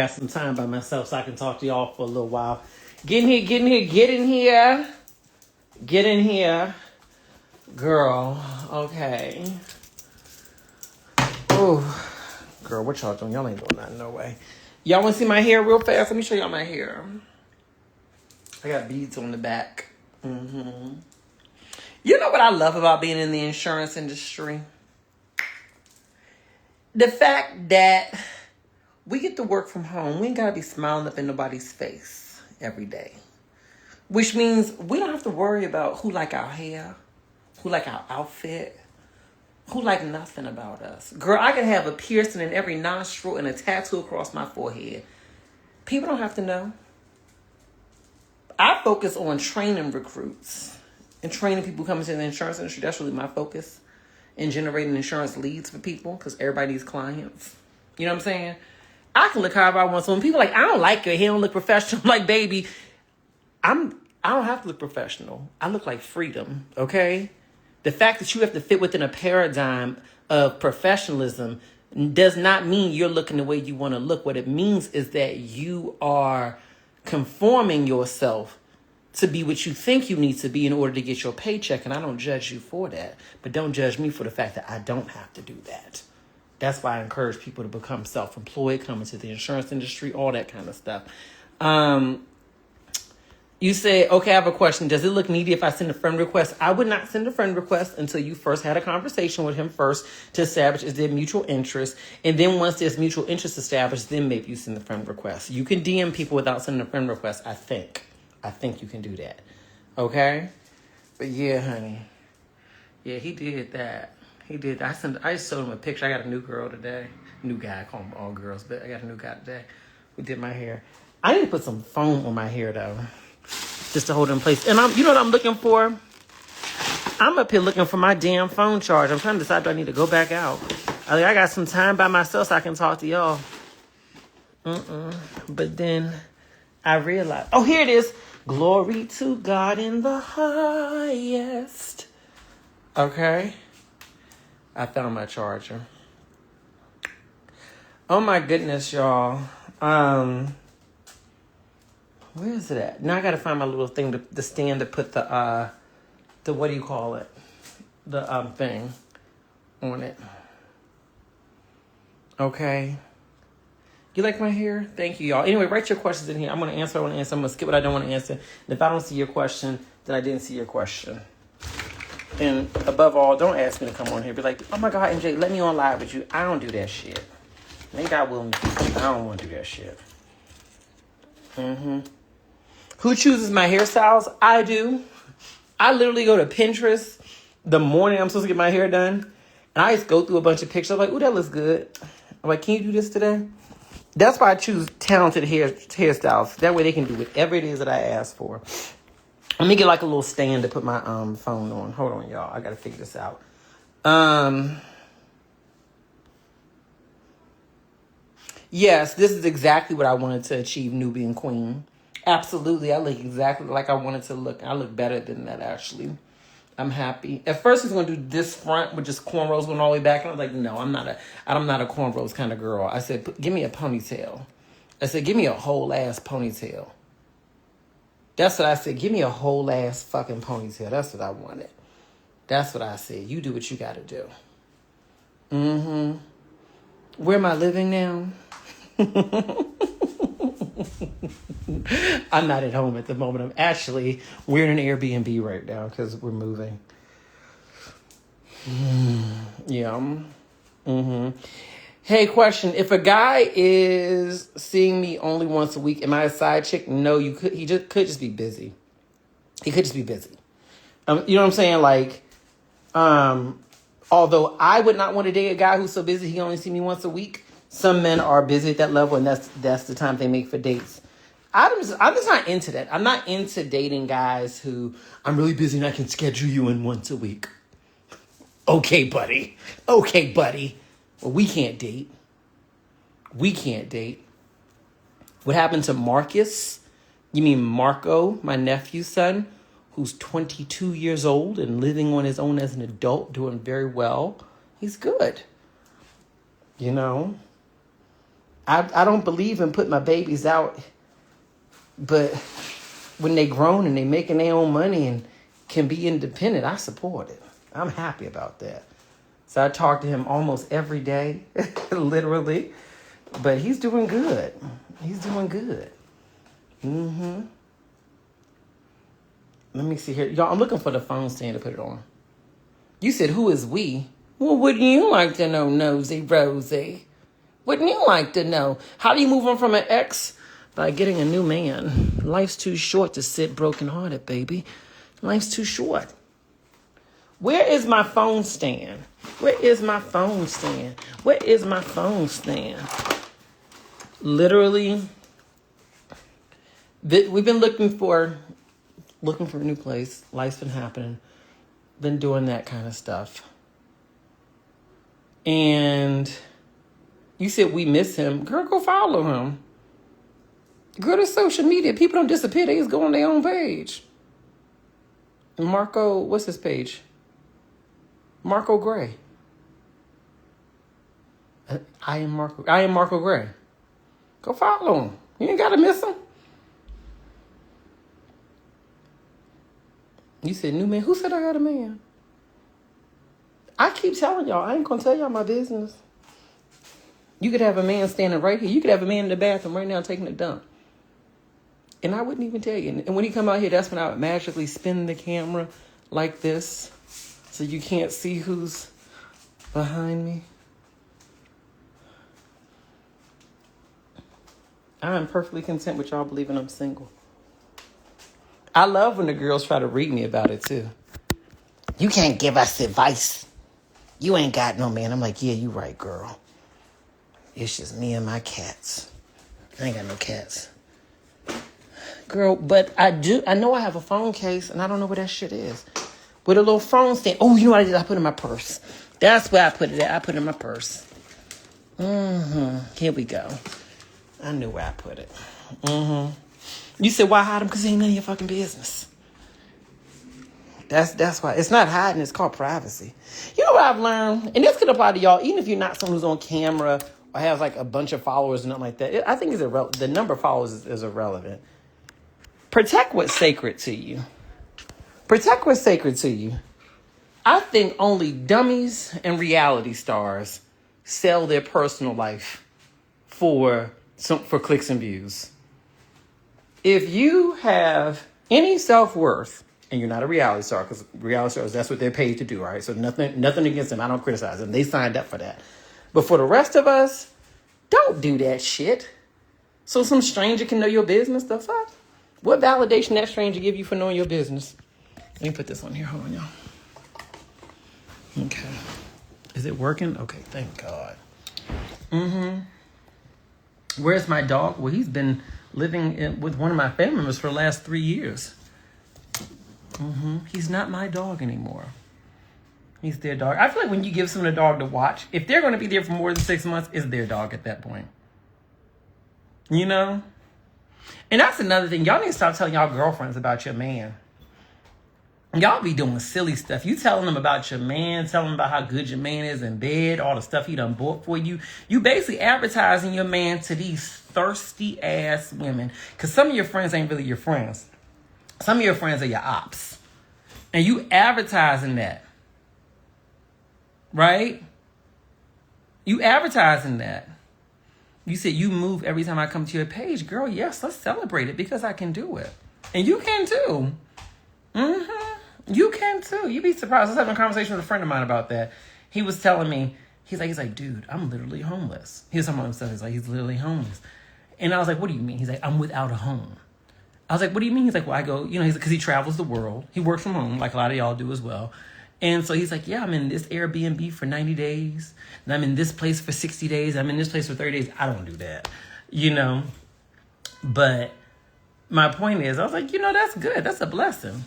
Got some time by myself so I can talk to y'all for a little while. Get in here. Girl, okay. Oh, girl, what y'all doing? Y'all ain't doing nothing, no way. Y'all want to see my hair real fast? Let me show y'all my hair. I got beads on the back. You know what I love about being in the insurance industry? The fact that we get to work from home. We ain't got to be smiling up in nobody's face every day. Which means we don't have to worry about who like our hair, who like our outfit, who like nothing about us. Girl, I can have a piercing in every nostril and a tattoo across my forehead. People don't have to know. I focus on training recruits and training people coming to the insurance industry. That's really my focus. And generating insurance leads for people because everybody needs clients. You know what I'm saying? I can look however I want. So when people are like, I don't like your hair, don't look professional. I'm like, baby, I don't have to look professional. I look like freedom, okay? The fact that you have to fit within a paradigm of professionalism does not mean you're looking the way you want to look. What it means is that you are conforming yourself to be what you think you need to be in order to get your paycheck. And I don't judge you for that. But don't judge me for the fact that I don't have to do that. That's why I encourage people to become self-employed, come into the insurance industry, all that kind of stuff. You say, okay, I have a question. Does it look needy if I send a friend request? I would not send a friend request until you first had a conversation with him first to establish is there mutual interest. And then once there's mutual interest established, then maybe you send the friend request. You can DM people without sending a friend request, I think. I think you can do that. Okay? But yeah, honey. Yeah, he did that. He did. I just showed him a picture. I got a new girl today. New guy. I call them all girls, but I got a new guy today who did my hair. I need to put some foam on my hair, though, just to hold it in place. And you know what I'm looking for? I'm up here looking for my damn phone charge. I'm trying to decide, do I need to go back out? I got some time by myself so I can talk to y'all. But then I realized, oh, here it is. Glory to God in the highest. Okay. I found my charger. Oh my goodness, y'all. Where is it at? Now I gotta find my little thing, the stand to put the what do you call it? The thing on it. Okay. You like my hair? Thank you, y'all. Anyway, write your questions in here. I'm gonna answer. I want to answer. I'm gonna skip what I don't want to answer. And if I don't see your question, then I didn't see your question. And above all, don't ask me to come on here. Be like, oh my God, MJ, let me on live with you. I don't do that shit. Maybe I will. I don't want to do that shit. Who chooses my hairstyles? I do. I literally go to Pinterest the morning I'm supposed to get my hair done. And I just go through a bunch of pictures. I'm like, ooh, that looks good. I'm like, can you do this today? That's why I choose talented hairstyles. That way they can do whatever it is that I ask for. Let me get like a little stand to put my phone on. Hold on, y'all. I got to figure this out. Yes, this is exactly what I wanted to achieve, Nubian Queen. Absolutely. I look exactly like I wanted to look. I look better than that, actually. I'm happy. At first, I was going to do this front with just cornrows going all the way back. And I was like, no, I'm not a cornrows kind of girl. I said, give me a ponytail. I said, give me a whole ass ponytail. That's what I said. Give me a whole ass fucking ponytail. That's what I wanted. That's what I said. You do what you got to do. Where am I living now? I'm not at home at the moment. We're in an Airbnb right now because we're moving. Yeah. Hey, question. If a guy is seeing me only once a week, am I a side chick? No, he could just be busy. He could just be busy. You know what I'm saying? Like, although I would not want to date a guy who's so busy he only see me once a week. Some men are busy at that level, and that's the time they make for dates. I'm just not into that. I'm not into dating guys who, I'm really busy and I can schedule you in once a week. Okay, buddy. Well, we can't date. What happened to Marcus? You mean Marco, my nephew's son, who's 22 years old and living on his own as an adult, doing very well. He's good. You know? I don't believe in putting my babies out, but when they grown and they making their own money and can be independent, I support it. I'm happy about that. So I talk to him almost every day, literally. But he's doing good. He's doing good. Mm-hmm. Let me see here. Y'all, I'm looking for the phone stand to put it on. You said, who is we? Well, wouldn't you like to know, Nosy Rosie? Wouldn't you like to know? How do you move on from an ex? By getting a new man. Life's too short to sit brokenhearted, baby. Life's too short. Where is my phone stand? Where is my phone stand? Where is my phone stand? Literally, we've been looking for a new place. Life's been happening. Been doing that kind of stuff. And you said we miss him. Girl, go follow him. Girl, to social media. People don't disappear. They just go on their own page. Marco, what's his page? Marco Gray. I am Marco Gray. Go follow him. You ain't got to miss him. You said new man. Who said I got a man? I keep telling y'all, I ain't going to tell y'all my business. You could have a man standing right here. You could have a man in the bathroom right now taking a dump. And I wouldn't even tell you. And when he come out here, that's when I would magically spin the camera like this so you can't see who's behind me. I am perfectly content with y'all believing I'm single. I love when the girls try to read me about it, too. You can't give us advice. You ain't got no man. I'm like, yeah, you right, girl. It's just me and my cats. I ain't got no cats. Girl, but I know I have a phone case, and I don't know where that shit is. With a little phone stand. Oh, you know what I did? I put it in my purse. That's where I put it at. I put it in my purse. Here we go. I knew where I put it. You said, why hide them? Because it ain't none of your fucking business. That's why. It's not hiding. It's called privacy. You know what I've learned? And this could apply to y'all, even if you're not someone who's on camera or has like a bunch of followers and nothing like that. I think the number of followers is irrelevant. Protect what's sacred to you. Protect what's sacred to you. I think only dummies and reality stars sell their personal life for clicks and views. If you have any self-worth, and you're not a reality star, because reality stars, that's what they're paid to do, right? So nothing against them. I don't criticize them. They signed up for that. But for the rest of us, don't do that shit. So some stranger can know your business. The fuck? What validation that stranger give you for knowing your business? Let me put this on here. Hold on, y'all. Okay. Is it working? Okay, thank God. Where's my dog? Well, he's been living with one of my family members for the last 3 years. He's not my dog anymore. He's their dog. I feel like when you give someone a dog to watch, if they're going to be there for more than 6 months, it's their dog at that point. You know? And that's another thing. Y'all need to stop telling y'all girlfriends about your man. Y'all be doing silly stuff. You telling them about your man, telling them about how good your man is in bed, all the stuff he done bought for you. You basically advertising your man to these thirsty ass women. Because some of your friends ain't really your friends. Some of your friends are your ops. And you advertising that. Right? You advertising that. You said you move every time I come to your page. Girl, yes, let's celebrate it because I can do it. And you can too. You can too. You'd be surprised. I was having a conversation with a friend of mine about that. He was telling me, he's like, dude, I'm literally homeless. He was talking about himself. He's literally homeless. And I was like, what do you mean? He's like, I'm without a home. I was like, what do you mean? He's like, well, I go, he's because he travels the world. He works from home, like a lot of y'all do as well. And so he's like, yeah, I'm in this Airbnb for 90 days. And I'm in this place for 60 days. I'm in this place for 30 days. I don't do that, But my point is, I was like, that's good. That's a blessing,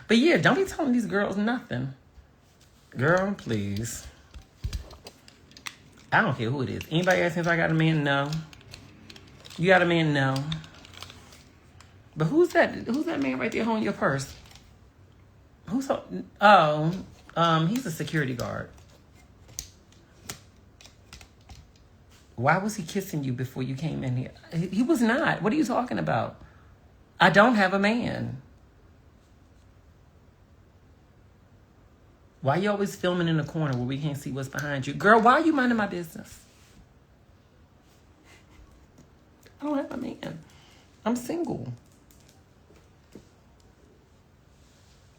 But yeah, don't be telling these girls nothing. Girl, please. I don't care who it is. Anybody asking if I got a man? No. You got a man? No. But who's that man right there holding your purse? He's a security guard. Why was he kissing you before you came in here? He was not. What are you talking about? I don't have a man. Why you always filming in the corner where we can't see what's behind you? Girl, why are you minding my business? I don't have a man. I'm single.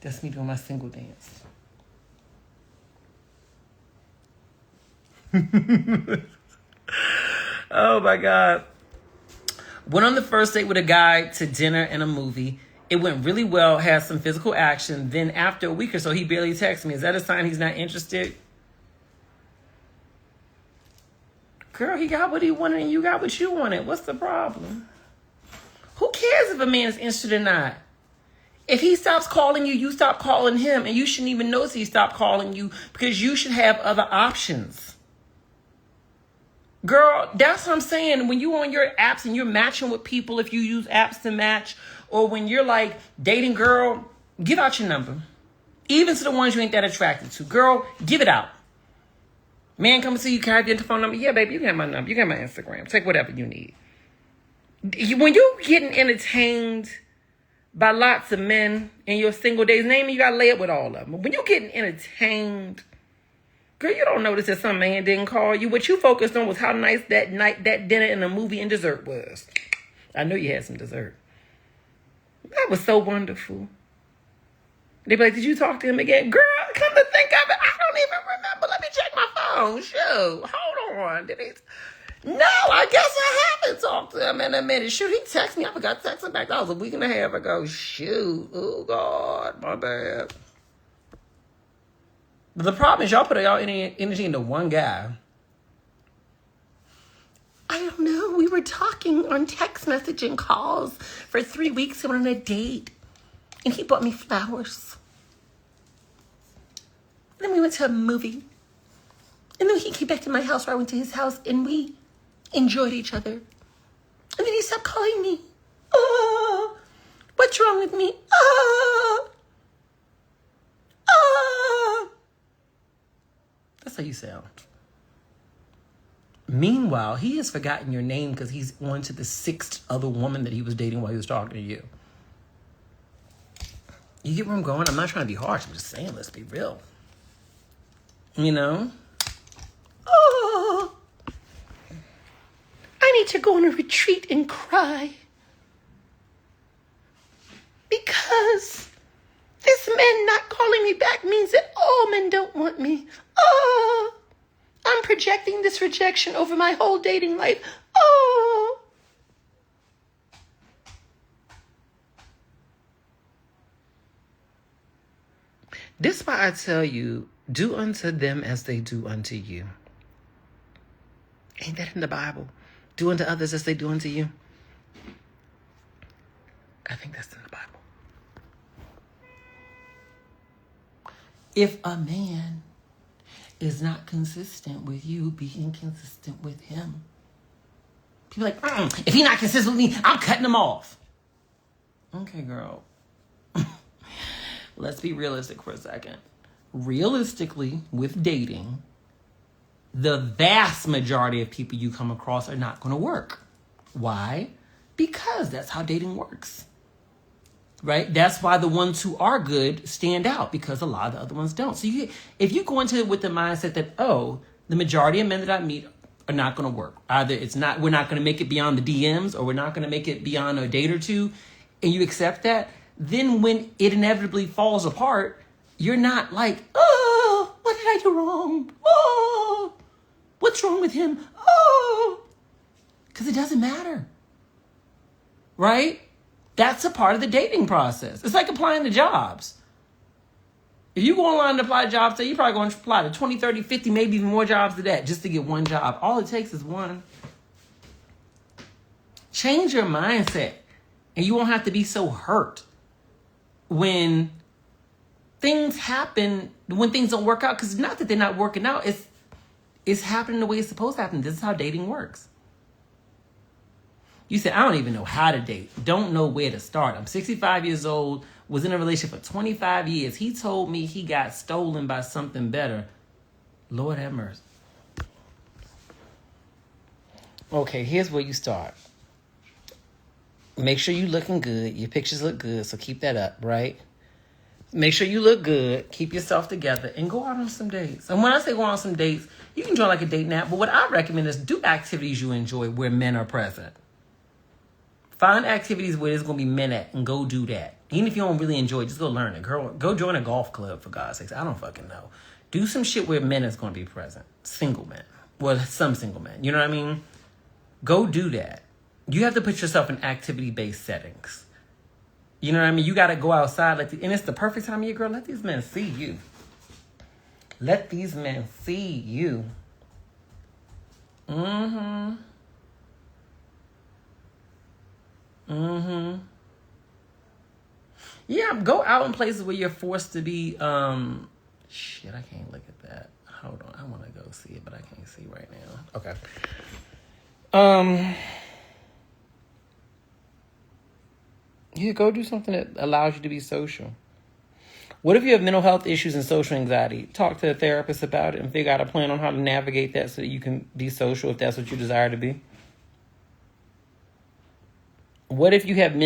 That's me doing my single dance. Oh my God. Went on the first date with a guy to dinner and a movie. It went really well, had some physical action. Then after a week or so, he barely texted me. Is that a sign he's not interested? Girl, he got what he wanted and you got what you wanted. What's the problem? Who cares if a man is interested or not? If he stops calling you, you stop calling him. And you shouldn't even notice he stopped calling you because you should have other options. Girl, that's what I'm saying. When you on your apps and you're matching with people, if you use apps to match, or when you're like dating, girl, give out your number. Even to the ones you ain't that attracted to. Girl, give it out. Man, come and see you. Can I get the phone number? Yeah, baby, you got my number. You got my Instagram. Take whatever you need. When you're getting entertained by lots of men in your single days, name you gotta lay it with all of them. When you're getting entertained, girl, you don't notice that some man didn't call you. What you focused on was how nice that night, that dinner and the movie and dessert was. I know you had some dessert. That was so wonderful. They be like, did you talk to him again? Girl, come to think of it, I don't even remember. Let me check my phone. Shoot, hold on. No, I guess I haven't talked to him in a minute. Shoot, he texted me. I forgot to text him back. That was a week and a half ago. Shoot. Oh, God. My bad. But the problem is y'all put y'all energy into one guy. I don't know. We were talking on text messaging calls for 3 weeks and went on a date. And he bought me flowers. Then we went to a movie. And then he came back to my house, or I went to his house, and we enjoyed each other. And then he stopped calling me. Oh, what's wrong with me? Oh, oh. That's how you sound. Meanwhile, he has forgotten your name because he's on to the 6th other woman that he was dating while he was talking to you. You get where I'm going? I'm not trying to be harsh. I'm just saying, let's be real. You know? Oh, I need to go on a retreat and cry. Because this man not calling me back means that all men don't want me. Oh, I'm projecting this rejection over my whole dating life. Oh. This is why I tell you, do unto them as they do unto you. Ain't that in the Bible? Do unto others as they do unto you. I think that's in the Bible. If a man is not consistent with you, be inconsistent with him. People are like, if he's not consistent with me, I'm cutting him off. Okay, girl. Let's be realistic for a second. Realistically, with dating, the vast majority of people you come across are not going to work. Why? Because that's how dating works. Right? That's why the ones who are good stand out, because a lot of the other ones don't. So if you go into it with the mindset that, oh, the majority of men that I meet are not going to work. Either we're not going to make it beyond the DMs, or we're not going to make it beyond a date or two, and you accept that, then when it inevitably falls apart, you're not like, oh, what did I do wrong? Oh, what's wrong with him? Oh, because it doesn't matter. Right? That's a part of the dating process. It's like applying to jobs. If you go online to apply to jobs, you're probably going to apply to 20, 30, 50, maybe even more jobs than that just to get one job. All it takes is one. Change your mindset, and you won't have to be so hurt when things happen, when things don't work out. Because it's not that they're not working out. It's happening the way it's supposed to happen. This is how dating works. You said, I don't even know how to date. Don't know where to start. I'm 65 years old, was in a relationship for 25 years. He told me he got stolen by something better. Lord have mercy. Okay, here's where you start. Make sure you looking good. Your pictures look good, so keep that up, right? Make sure you look good. Keep yourself together and go out on some dates. And when I say go on some dates, you can join like a date nap. But what I recommend is do activities you enjoy where men are present. Find activities where there's going to be men at and go do that. Even if you don't really enjoy it, just go learn it. Girl, go join a golf club, for God's sakes. I don't fucking know. Do some shit where men is going to be present. Single men. Well, some single men. You know what I mean? Go do that. You have to put yourself in activity-based settings. You know what I mean? You got to go outside. And it's the perfect time of year, girl. Let these men see you. Let these men see you. Mm-hmm. Mm-hmm. Yeah, go out in places where you're forced to be, shit, I can't look at that. Hold on, I want to go see it, but I can't see right now. Okay. Yeah, go do something that allows you to be social. What if you have mental health issues and social anxiety? Talk to a therapist about it and figure out a plan on how to navigate that so that you can be social if that's what you desire to be. What if you have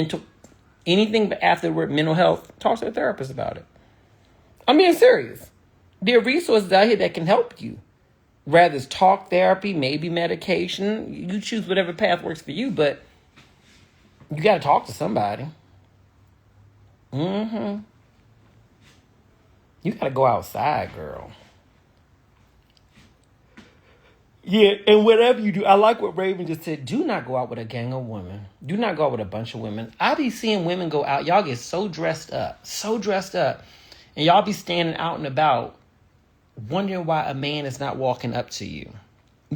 anything after the word mental health? Talk to a therapist about it. I'm being serious. There are resources out here that can help you. Whether it's talk therapy, maybe medication. You choose whatever path works for you, but you got to talk to somebody. Mm-hmm. You got to go outside, girl. Yeah, and whatever you do, I like what Raven just said. Do not go out with a gang of women. Do not go out with a bunch of women. I be seeing women go out. Y'all get so dressed up. And y'all be standing out and about wondering why a man is not walking up to you.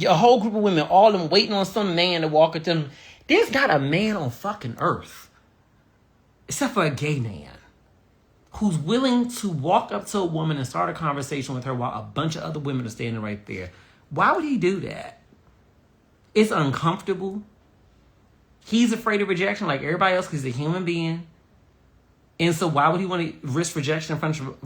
A whole group of women, all of them waiting on some man to walk up to them. There's not a man on fucking earth, except for a gay man, who's willing to walk up to a woman and start a conversation with her while a bunch of other women are standing right there. Why would he do that? It's uncomfortable. He's afraid of rejection like everybody else because he's a human being. And so why would he want to risk rejection in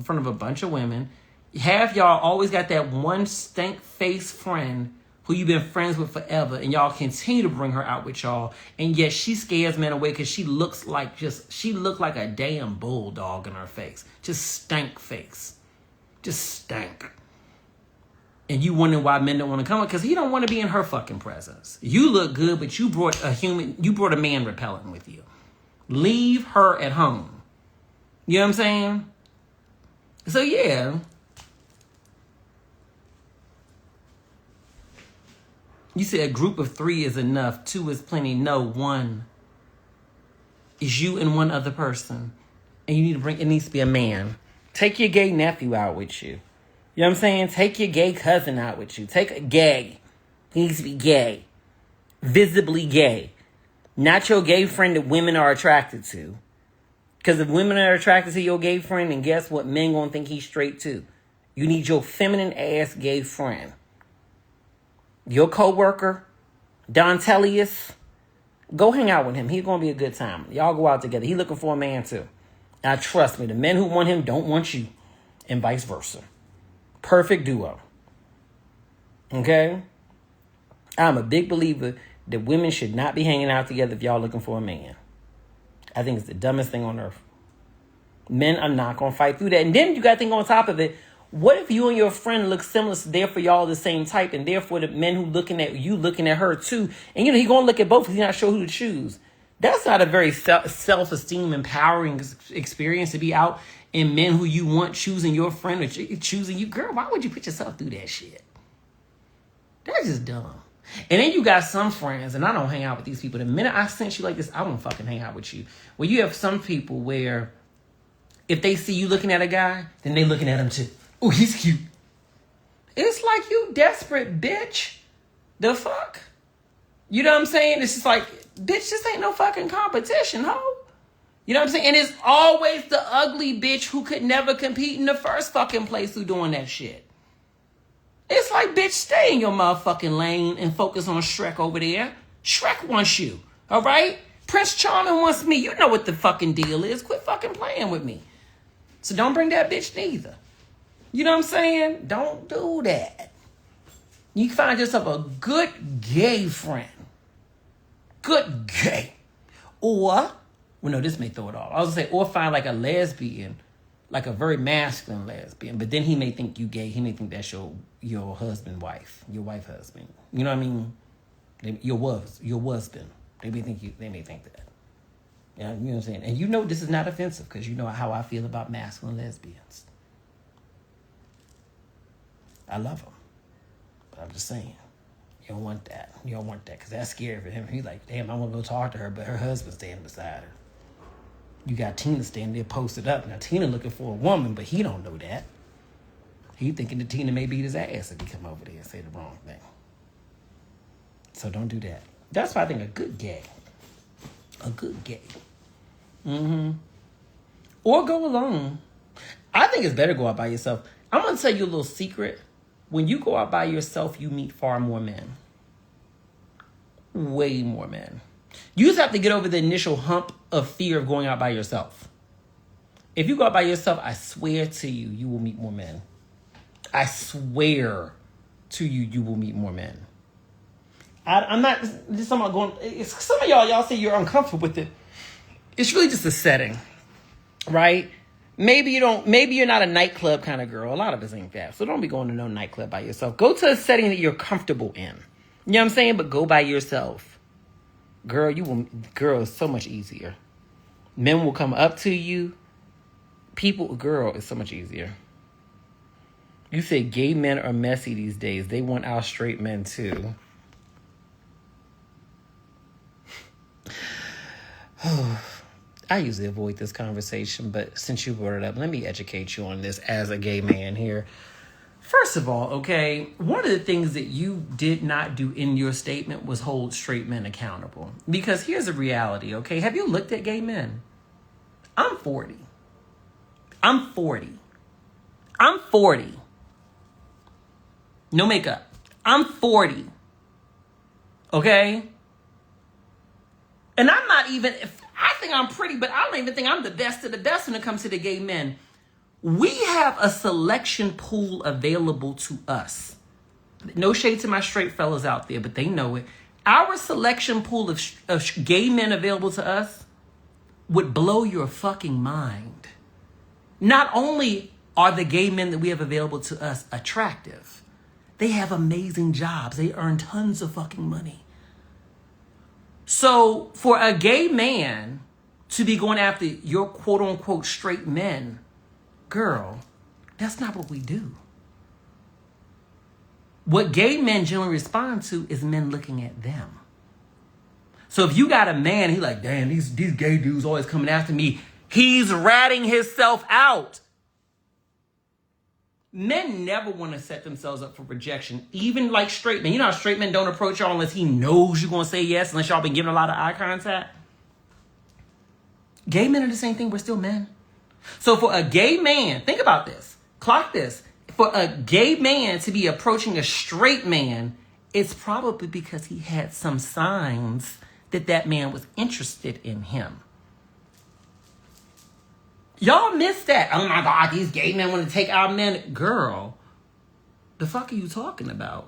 front of a bunch of women? Half y'all always got that one stank-faced friend who you've been friends with forever, and y'all continue to bring her out with y'all, and yet she scares men away because she looked like a damn bulldog in her face. Just stank face. Just stank. And you wondering why men don't want to come up, because he don't want to be in her fucking presence. You look good, but you brought a man repellent with you. Leave her at home. You know what I'm saying? So yeah. You said a group of 3 is enough. 2 is plenty. No, 1 is you and one other person. And it needs to be a man. Take your gay nephew out with you. You know what I'm saying? Take your gay cousin out with you. Take a gay. He needs to be gay. Visibly gay. Not your gay friend that women are attracted to. Because if women are attracted to your gay friend, then guess what? Men gonna think he's straight too. You need your feminine ass gay friend. Your coworker, Don Tellius, go hang out with him. He's gonna be a good time. Y'all go out together. He's looking for a man too. Now trust me, the men who want him don't want you. And vice versa. Perfect duo. Okay? I'm a big believer that women should not be hanging out together if y'all looking for a man. I think it's the dumbest thing on earth. Men are not going to fight through that. And then you got to think on top of it, what if you and your friend look similar, so therefore y'all the same type, and therefore the men who looking at you looking at her too, and he going to look at both because he's not sure who to choose. That's not a very self-esteem empowering experience to be out and men who you want choosing your friend or choosing you. Girl, why would you put yourself through that shit? That's just dumb. And then you got some friends, and I don't hang out with these people. The minute I sense you like this, I don't fucking hang out with you. Well, you have some people where if they see you looking at a guy, then they looking at him too. Oh, he's cute. It's like you desperate, bitch. The fuck? You know what I'm saying? It's just like, bitch, this ain't no fucking competition, ho. You know what I'm saying? And it's always the ugly bitch who could never compete in the first fucking place who doing that shit. It's like, bitch, stay in your motherfucking lane and focus on Shrek over there. Shrek wants you, all right? Prince Charming wants me. You know what the fucking deal is. Quit fucking playing with me. So don't bring that bitch neither. You know what I'm saying? Don't do that. You find yourself a good gay friend. good gay. Or, well, no, this may throw it off. I was gonna say, or find like a lesbian, like a very masculine lesbian, but then he may think you gay. He may think that's your husband, wife, your wife, husband. You know what I mean? Your husband. They may think that. You know what I'm saying? And you know this is not offensive because you know how I feel about masculine lesbians. I love them, but I'm just saying. You don't want that. You don't want that because that's scary for him. He's like, damn, I want to go talk to her, but her husband's standing beside her. You got Tina standing there posted up. Now, Tina looking for a woman, but he don't know that. He thinking that Tina may beat his ass if he come over there and say the wrong thing. So don't do that. That's why I think a good gay. A good gay. Or go alone. I think it's better to go out by yourself. I'm going to tell you a little secret. When you go out by yourself, you meet far more men. Way more men. You just have to get over the initial hump of fear of going out by yourself. If you go out by yourself, I swear to you, you will meet more men. I swear to you, you will meet more men. I'm not just talking about going. Some of y'all say you're uncomfortable with it. It's really just a setting, right? Maybe you're not a nightclub kind of girl. A lot of us ain't that. So don't be going to no nightclub by yourself. Go to a setting that you're comfortable in. You know what I'm saying? But go by yourself. Girl, it's so much easier. Men will come up to you. Girl, it's so much easier. You say gay men are messy these days. They want our straight men too. I usually avoid this conversation, but since you brought it up, let me educate you on this as a gay man here. First of all, okay, one of the things that you did not do in your statement was hold straight men accountable. Because here's the reality, okay? Have you looked at gay men? I'm 40. No makeup. I'm 40. Okay? And I'm not even, I think I'm pretty, but I don't even think I'm the best of the best when it comes to the gay men. We have a selection pool available to us. No shade to my straight fellas out there, but they know it. Our selection pool of gay men available to us would blow your fucking mind. Not only are the gay men that we have available to us attractive, they have amazing jobs. They earn tons of fucking money. So for a gay man to be going after your quote unquote straight men, girl, that's not what we do. What gay men generally respond to is men looking at them. So if you got a man, he like, damn, these gay dudes always coming after me. He's ratting himself out. Men never want to set themselves up for rejection, even like straight men. You know how straight men don't approach y'all unless he knows you're going to say yes, unless y'all been giving a lot of eye contact? Gay men are the same thing. We're still men. So for a gay man, think about this. Clock this. For a gay man to be approaching a straight man, it's probably because he had some signs that man was interested in him. Y'all missed that. Oh my God, these gay men want to take our men. Girl, the fuck are you talking about?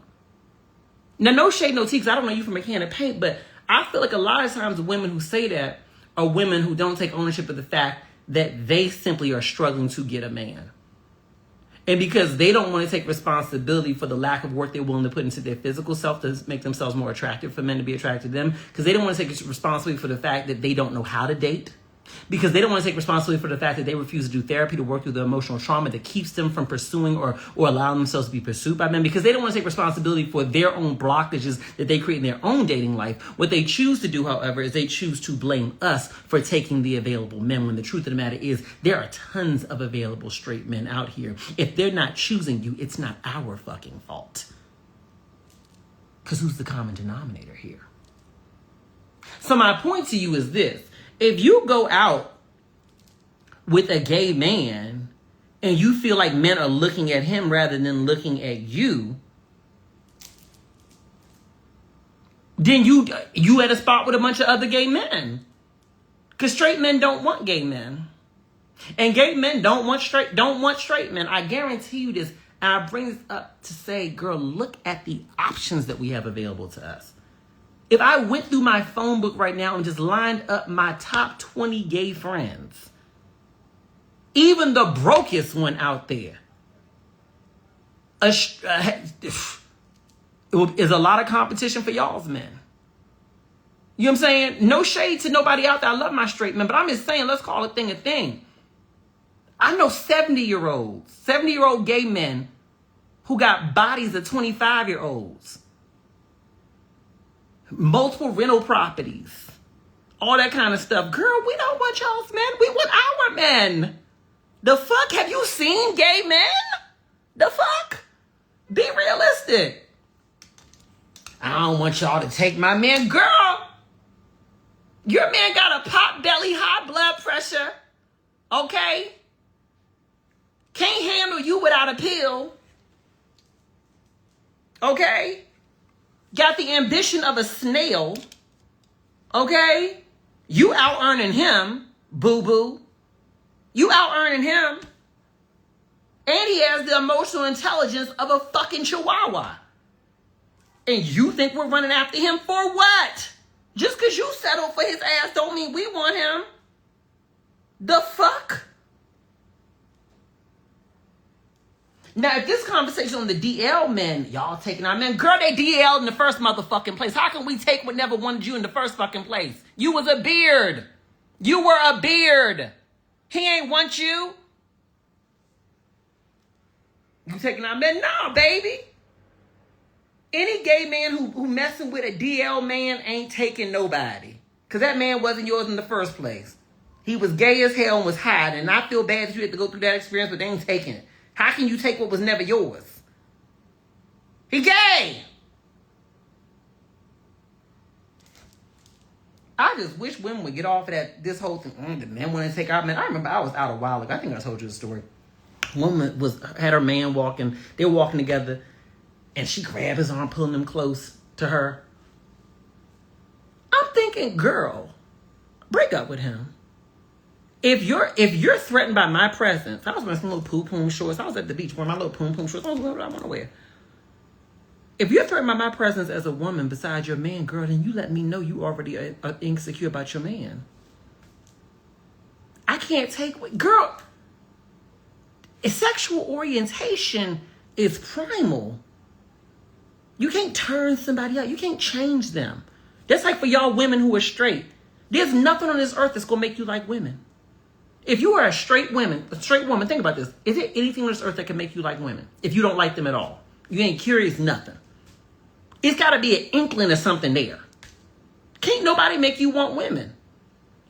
Now, no shade, no tea, because I don't know you from a can of paint, but I feel like a lot of times the women who say that are women who don't take ownership of the fact that they simply are struggling to get a man. And because they don't want to take responsibility for the lack of work they're willing to put into their physical self to make themselves more attractive for men to be attracted to them, because they don't want to take responsibility for the fact that they don't know how to date, because they don't want to take responsibility for the fact that they refuse to do therapy to work through the emotional trauma that keeps them from pursuing or allowing themselves to be pursued by men, because they don't want to take responsibility for their own blockages that they create in their own dating life. What they choose to do, however, is they choose to blame us for taking the available men, when the truth of the matter is there are tons of available straight men out here. If they're not choosing you, it's not our fucking fault. Because who's the common denominator here? So my point to you is this. If you go out with a gay man and you feel like men are looking at him rather than looking at you, then you at a spot with a bunch of other gay men. Because straight men don't want gay men. And gay men don't want straight men. I guarantee you this. And I bring this up to say, girl, look at the options that we have available to us. If I went through my phone book right now and just lined up my top 20 gay friends, even the brokest one out there, is a lot of competition for y'all's men. You know what I'm saying? No shade to nobody out there. I love my straight men, but I'm just saying, let's call a thing a thing. I know 70-year-old gay men who got bodies of 25-year-olds. Multiple rental properties. All that kind of stuff. Girl, we don't want y'all's men. We want our men. The fuck? Have you seen gay men? The fuck? Be realistic. I don't want y'all to take my man. Girl, your man got a pot belly, high blood pressure. Okay? Can't handle you without a pill. Okay? Got the ambition of a snail. Okay? You out earning him, boo-boo. You out earning him. And he has the emotional intelligence of a fucking chihuahua. And you think we're running after him for what? Just because you settled for his ass don't mean we want him. The fuck? Now, if this conversation on the DL men, y'all taking our men, girl, they DL'd in the first motherfucking place. How can we take what never wanted you in the first fucking place? You was a beard. You were a beard. He ain't want you. You taking our men? No, baby. Any gay man who messing with a DL man ain't taking nobody. Because that man wasn't yours in the first place. He was gay as hell and was hiding. And I feel bad that you had to go through that experience, but they ain't taking it. How can you take what was never yours? He gay. I just wish women would get off of this whole thing. The men want to take our men. I remember I was out a while ago. I think I told you the story. Woman had her man walking. They were walking together, and she grabbed his arm, pulling him close to her. I'm thinking, girl, break up with him. If you're threatened by my presence, I was wearing some little poom shorts. I was at the beach wearing my little poom shorts. I was wearing what I want to wear. If you're threatened by my presence as a woman beside your man, girl, then you let me know you already are insecure about your man. I can't take... Girl, sexual orientation is primal. You can't turn somebody out. You can't change them. That's like for y'all women who are straight. There's nothing on this earth that's going to make you like women. If you are a straight woman, think about this. Is there anything on this earth that can make you like women? If you don't like them at all. You ain't curious, nothing. It's got to be an inkling of something there. Can't nobody make you want women.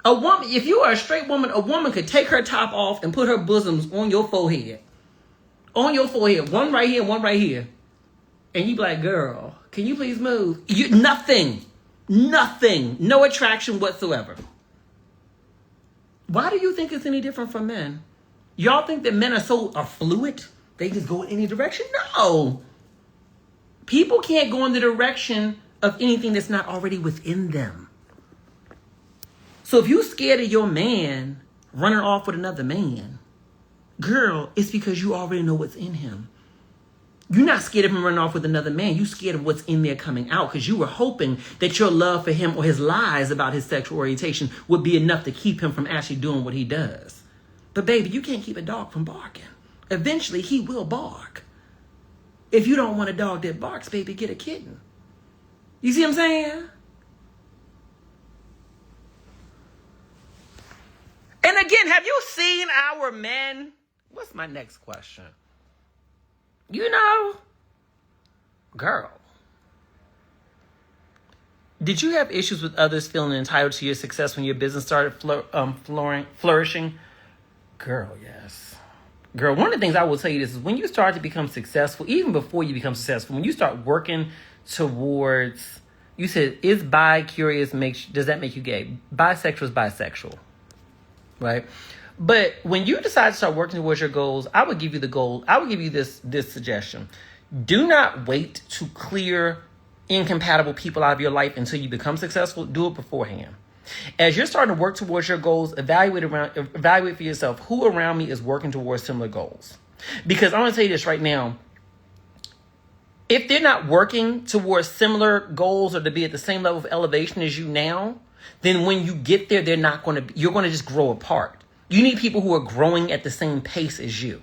A woman, if you are a straight woman, a woman could take her top off and put her bosoms on your forehead. On your forehead. One right here, one right here. And you be like, girl, can you please move? Nothing. Nothing. No attraction whatsoever. Why do you think it's any different from men? Y'all think that men are fluid? They just go in any direction? No. People can't go in the direction of anything that's not already within them. So if you're scared of your man running off with another man, girl, it's because you already know what's in him. You're not scared of him running off with another man. You're scared of what's in there coming out because you were hoping that your love for him or his lies about his sexual orientation would be enough to keep him from actually doing what he does. But baby, you can't keep a dog from barking. Eventually, he will bark. If you don't want a dog that barks, baby, get a kitten. You see what I'm saying? And again, have you seen our men? What's my next question? You know, girl, did you have issues with others feeling entitled to your success when your business started flourishing? Girl, yes. Girl, one of the things I will tell you this is when you start to become successful, even before you become successful, when you start working towards, you said, is bi-curious, does that make you gay? Bisexual is bisexual, right? But when you decide to start working towards your goals, I would give you the goal. I would give you this suggestion. Do not wait to clear incompatible people out of your life until you become successful. Do it beforehand. As you're starting to work towards your goals, evaluate for yourself who around me is working towards similar goals. Because I'm going to tell you this right now. If they're not working towards similar goals or to be at the same level of elevation as you now, then when you get there, you're going to just grow apart. You need people who are growing at the same pace as you.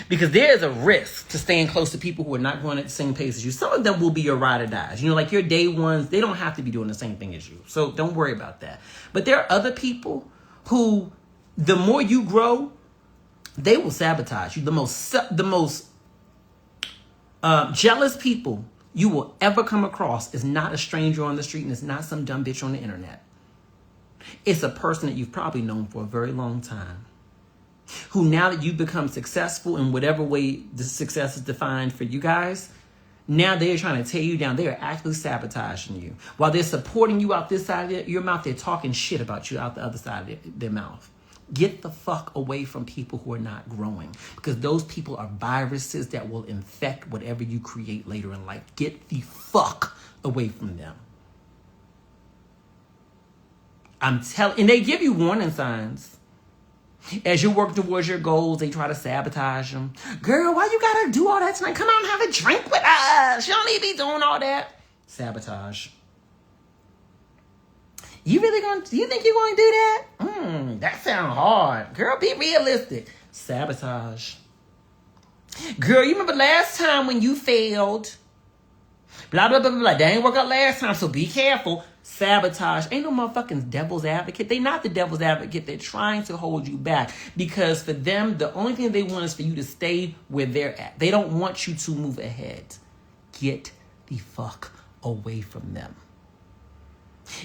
Because there is a risk to staying close to people who are not going at the same pace as you. Some of them will be your ride or dies. Like your day ones, they don't have to be doing the same thing as you. So don't worry about that. But there are other people who, the more you grow, they will sabotage you. The most jealous people you will ever come across is not a stranger on the street, and it's not some dumb bitch on the internet. It's a person that you've probably known for a very long time, who now that you've become successful in whatever way the success is defined for you guys, now they're trying to tear you down. They are actually sabotaging you. While they're supporting you out this side of your mouth, they're talking shit about you out the other side of their mouth. Get the fuck away from people who are not growing, because those people are viruses that will infect whatever you create later in life. Get the fuck away from them. I'm telling, and they give you warning signs. As you're working towards your goals, they try to sabotage them. Girl, why you gotta do all that tonight? Come on, have a drink with us. You don't need to be doing all that. Sabotage. You think you're gonna do that? That sounds hard. Girl, be realistic. Sabotage. Girl, you remember last time when you failed? Blah, blah, blah, blah, blah. That ain't work out last time, so be careful. Sabotage. Ain't no motherfucking devil's advocate. They not the devil's advocate. They're trying to hold you back, because for them, the only thing they want is for you to stay where they're at. They don't want you to move ahead. Get the fuck away from them.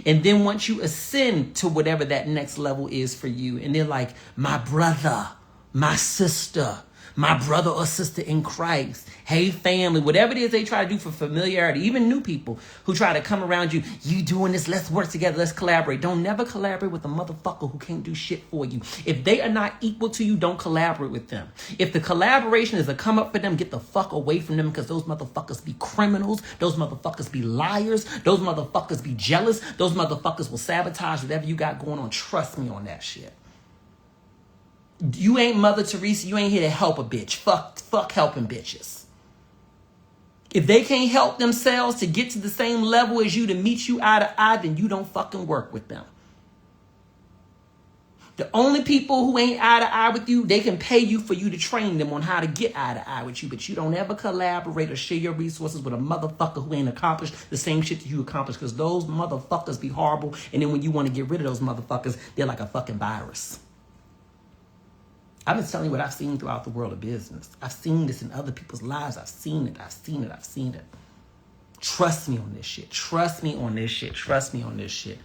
And then once you ascend to whatever that next level is for you, and they're like, my brother, my sister, my brother or sister in Christ, hey family, whatever it is they try to do for familiarity, even new people who try to come around you, you doing this, let's work together, let's collaborate. Don't never collaborate with a motherfucker who can't do shit for you. If they are not equal to you, don't collaborate with them. If the collaboration is a come up for them, get the fuck away from them, because those motherfuckers be criminals, those motherfuckers be liars, those motherfuckers be jealous, those motherfuckers will sabotage whatever you got going on. Trust me on that shit. You ain't Mother Teresa. You ain't here to help a bitch. Fuck helping bitches. If they can't help themselves to get to the same level as you, to meet you eye to eye, then you don't fucking work with them. The only people who ain't eye to eye with you, they can pay you for you to train them on how to get eye to eye with you, but you don't ever collaborate or share your resources with a motherfucker who ain't accomplished the same shit that you accomplished, because those motherfuckers be horrible, and then when you want to get rid of those motherfuckers, they're like a fucking virus. I'm just telling you what I've seen throughout the world of business. I've seen this in other people's lives. I've seen it. Trust me on this shit. Trust me on this shit.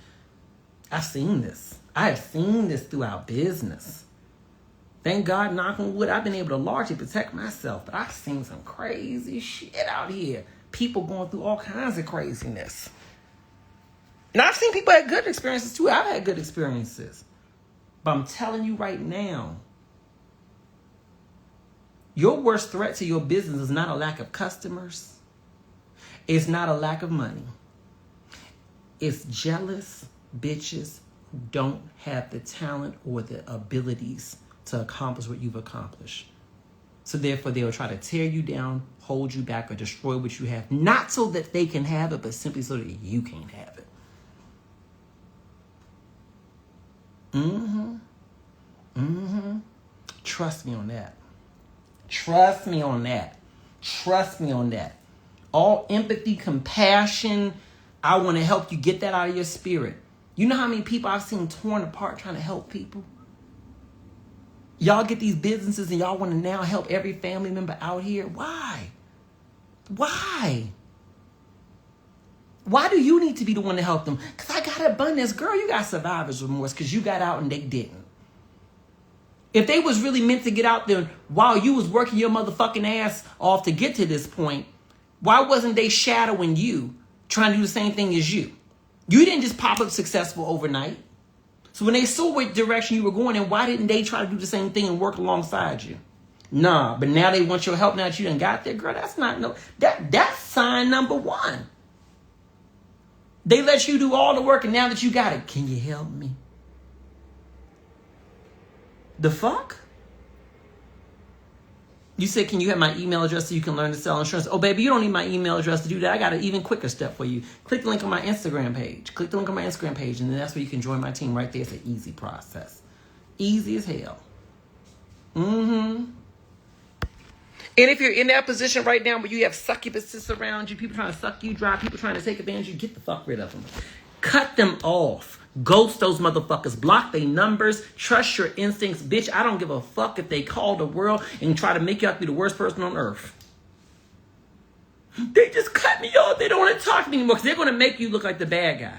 I've seen this. I have seen this throughout business. Thank God, knock on wood, I've been able to largely protect myself. But I've seen some crazy shit out here. People going through all kinds of craziness. And I've seen people have good experiences too. I've had good experiences. But I'm telling you right now, your worst threat to your business is not a lack of customers. It's not a lack of money. It's jealous bitches who don't have the talent or the abilities to accomplish what you've accomplished. So therefore, they'll try to tear you down, hold you back, or destroy what you have. Not so that they can have it, but simply so that you can't have it. Trust me on that. Trust me on that. All empathy, compassion, I want to help you get that out of your spirit. You know how many people I've seen torn apart trying to help people? Y'all get these businesses and y'all want to now help every family member out here. Why? Why do you need to be the one to help them? Because I got abundance. Girl, you got survivor's remorse because you got out and they didn't. If they was really meant to get out there while you was working your motherfucking ass off to get to this point, why wasn't they shadowing you, trying to do the same thing as you? You didn't just pop up successful overnight. So when they saw what direction you were going in, why didn't they try to do the same thing and work alongside you? Nah, but now they want your help now that you done got there. Girl, that's sign number one. They let you do all the work, and now that you got it, can you help me? The fuck? You said, can you have my email address so you can learn to sell insurance? Oh, baby, you don't need my email address to do that. I got an even quicker step for you. Click the link on my Instagram page. Click the link on my Instagram page, and then that's where you can join my team right there. It's an easy process. Easy as hell. Mm-hmm. And if you're in that position right now where you have succubuses around you, people trying to suck you dry, people trying to take advantage of you, get the fuck rid of them. Cut them off. Ghost those motherfuckers. Block their numbers. Trust your instincts. Bitch, I don't give a fuck if they call the world and try to make you out to be the worst person on earth. They just cut me off. They don't want to talk to me anymore because they're going to make you look like the bad guy.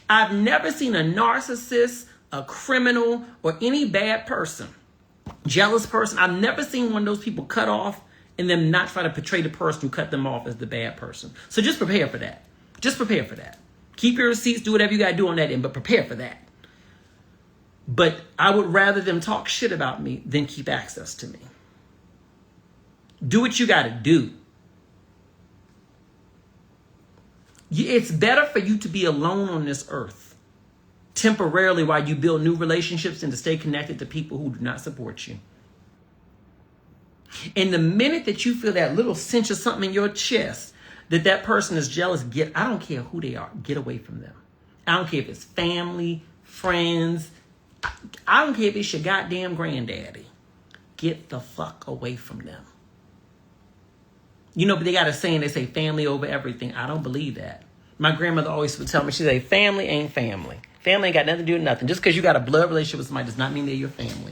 I've never seen a narcissist, a criminal, or any bad person, jealous person. I've never seen one of those people cut off and them not try to portray the person who cut them off as the bad person. So just prepare for that. Just prepare for that. Keep your receipts, do whatever you got to do on that end, but prepare for that. But I would rather them talk shit about me than keep access to me. Do what you got to do. It's better for you to be alone on this earth temporarily while you build new relationships than to stay connected to people who do not support you. And the minute that you feel that little cinch of something in your chest, that person is jealous, I don't care who they are, get away from them. I don't care if it's family, friends. I don't care if it's your goddamn granddaddy. Get the fuck away from them. You know, but they got a saying, they say family over everything. I don't believe that. My grandmother always would tell me, she'd say, family ain't family. Family ain't got nothing to do with nothing. Just because you got a blood relationship with somebody does not mean they're your family.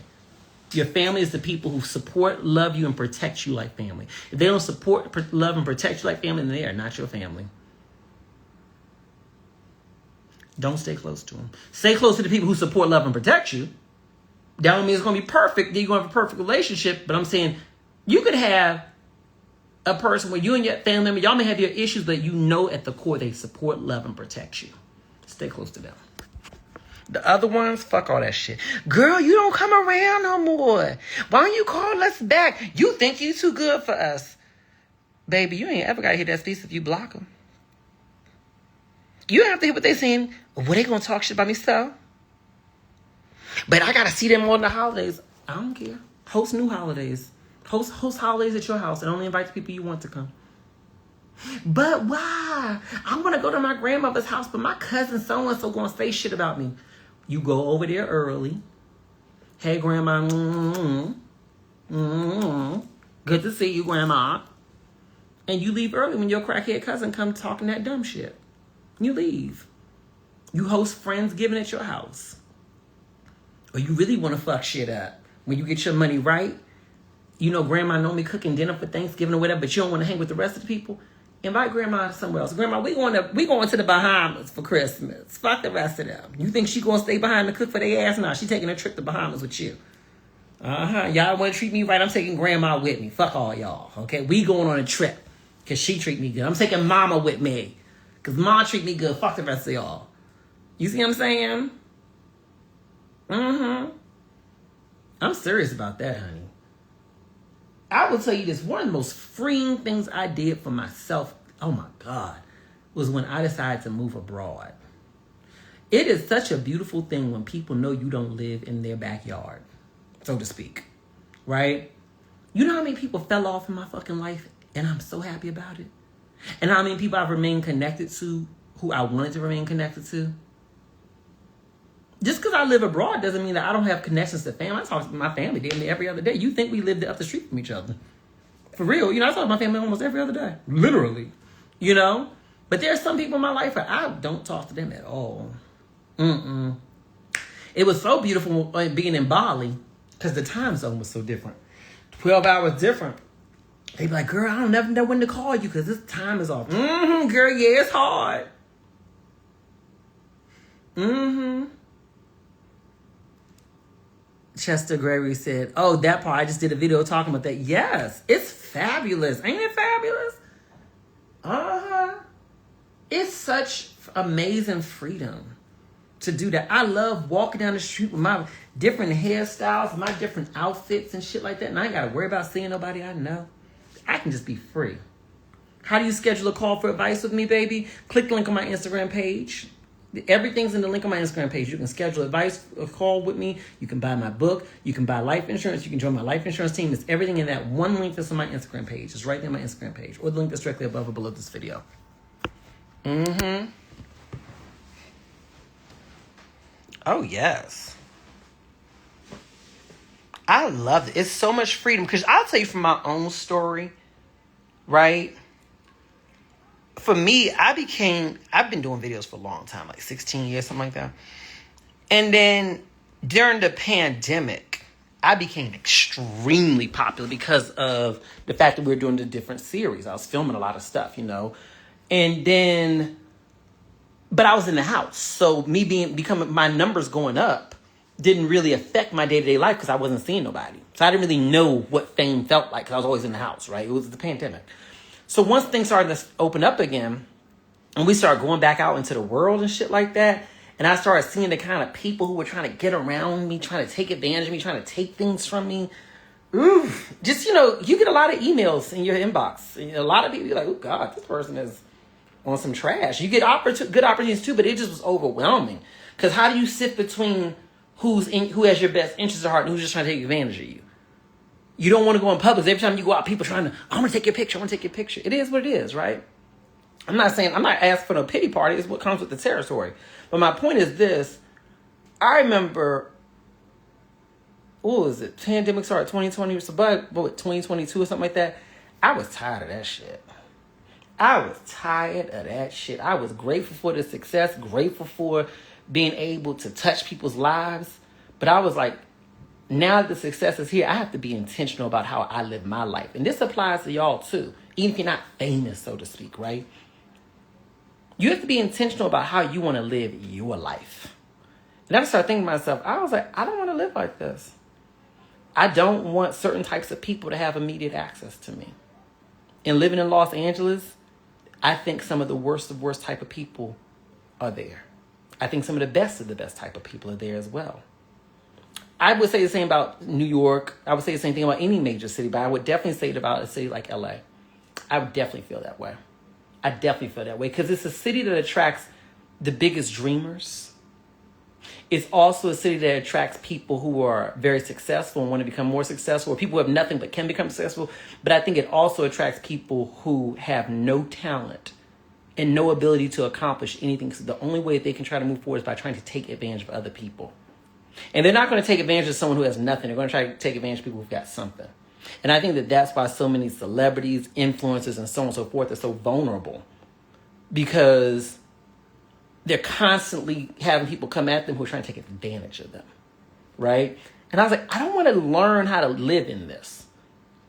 Your family is the people who support, love you, and protect you like family. If they don't support, love, and protect you like family, then they are not your family. Don't stay close to them. Stay close to the people who support, love, and protect you. That don't mean it's going to be perfect. Then you're going to have a perfect relationship. But I'm saying you could have a person where you and your family member, y'all may have your issues, but you know at the core they support, love, and protect you. Stay close to them. The other ones, fuck all that shit. Girl, you don't come around no more. Why don't you call us back? You think you too good for us. Baby, you ain't ever got to hear that speech if you block them. You don't have to hear what they saying. Well, they going to talk shit about me, so? But I got to see them on the holidays. I don't care. Host new holidays. Host holidays at your house and only invite the people you want to come. But why? I'm going to go to my grandmother's house, but my cousin so-and-so going to say shit about me. You go over there early. Hey, Grandma. Good to see you, Grandma. And you leave early when your crackhead cousin comes talking that dumb shit. You leave. You host Friendsgiving at your house. Or you really want to fuck shit up. When you get your money right, you know Grandma normally cooking dinner for Thanksgiving or whatever, but you don't want to hang with the rest of the people. Invite Grandma somewhere else. Grandma, we going to the Bahamas for Christmas. Fuck the rest of them. You think she gonna stay behind to cook for their ass? Nah, she taking a trip to Bahamas with you. Y'all want to treat me right? I'm taking Grandma with me. Fuck all y'all. Okay, we going on a trip because she treat me good. I'm taking Mama with me because Mom treat me good. Fuck the rest of y'all. You see what I'm saying? I'm serious about that, honey. I will tell you this, one of the most freeing things I did for myself, oh my God, was when I decided to move abroad. It is such a beautiful thing when people know you don't live in their backyard, so to speak, right? You know how many people fell off in my fucking life, and I'm so happy about it? And how many people I've remained connected to, who I wanted to remain connected to? Just because I live abroad doesn't mean that I don't have connections to family. I talk to my family damn near every other day. You think we lived up the street from each other. For real. You know, I talk to my family almost every other day. Literally. You know? But there's some people in my life where I don't talk to them at all. It was so beautiful being in Bali because the time zone was so different. 12 hours different. They be like, girl, I don't never know when to call you because this time is off. Girl, yeah, it's hard. Chester Gregory said, oh, that part, I just did a video talking about that. Yes, it's fabulous. Ain't it fabulous? It's such amazing freedom to do that. I love walking down the street with my different hairstyles, my different outfits and shit like that. And I ain't got to worry about seeing nobody I know. I can just be free. How do you schedule a call for advice with me, baby? Click the link on my Instagram page. Everything's in the link on my Instagram page. You can schedule advice, a call with me. You can buy my book. You can buy life insurance. You can join my life insurance team. It's everything in that one link that's on my Instagram page. It's right there on my Instagram page. Or the link that's directly above or below this video. Oh, yes. I love it. It's so much freedom. Because I'll tell you from my own story, right? For me, I've been doing videos for a long time, like 16 years, something like that. And then during the pandemic, I became extremely popular because of the fact that we were doing the different series. I was filming a lot of stuff, And then, but I was in the house. So me becoming, my numbers going up didn't really affect my day-to-day life because I wasn't seeing nobody. So I didn't really know what fame felt like because I was always in the house, right? It was the pandemic. So once things started to open up again, and we started going back out into the world and shit like that, and I started seeing the kind of people who were trying to get around me, trying to take advantage of me, trying to take things from me. Oof. Just, you get a lot of emails in your inbox. And a lot of people, you're like, oh, God, this person is on some trash. You get good opportunities too, but it just was overwhelming. Because how do you sift between who has your best interest at heart and who's just trying to take advantage of you? You don't want to go in public. Every time you go out, people trying to, I want to take your picture. I want to take your picture. It is what it is, right? I'm not asking for no pity party. It's what comes with the territory. But my point is this. I remember, what was it? Pandemic started 2020 or so, but 2022 or something like that. I was tired of that shit. I was grateful for the success, grateful for being able to touch people's lives. But I was like, now that the success is here, I have to be intentional about how I live my life. And this applies to y'all too, even if you're not famous, so to speak, right? You have to be intentional about how you want to live your life. And I started thinking to myself, I was like, I don't want to live like this. I don't want certain types of people to have immediate access to me. And living in Los Angeles, I think some of the worst type of people are there. I think some of the best type of people are there as well. I would say the same about New York. I would say the same thing about any major city, but I would definitely say it about a city like LA. I would definitely feel that way. Because it's a city that attracts the biggest dreamers. It's also a city that attracts people who are very successful and want to become more successful, or people who have nothing but can become successful. But I think it also attracts people who have no talent and no ability to accomplish anything. So the only way that they can try to move forward is by trying to take advantage of other people. And they're not going to take advantage of someone who has nothing. They're going to try to take advantage of people who've got something. And I think that that's why so many celebrities, influencers, and so on and so forth are so vulnerable. Because they're constantly having people come at them who are trying to take advantage of them. Right? And I was like, I don't want to learn how to live in this.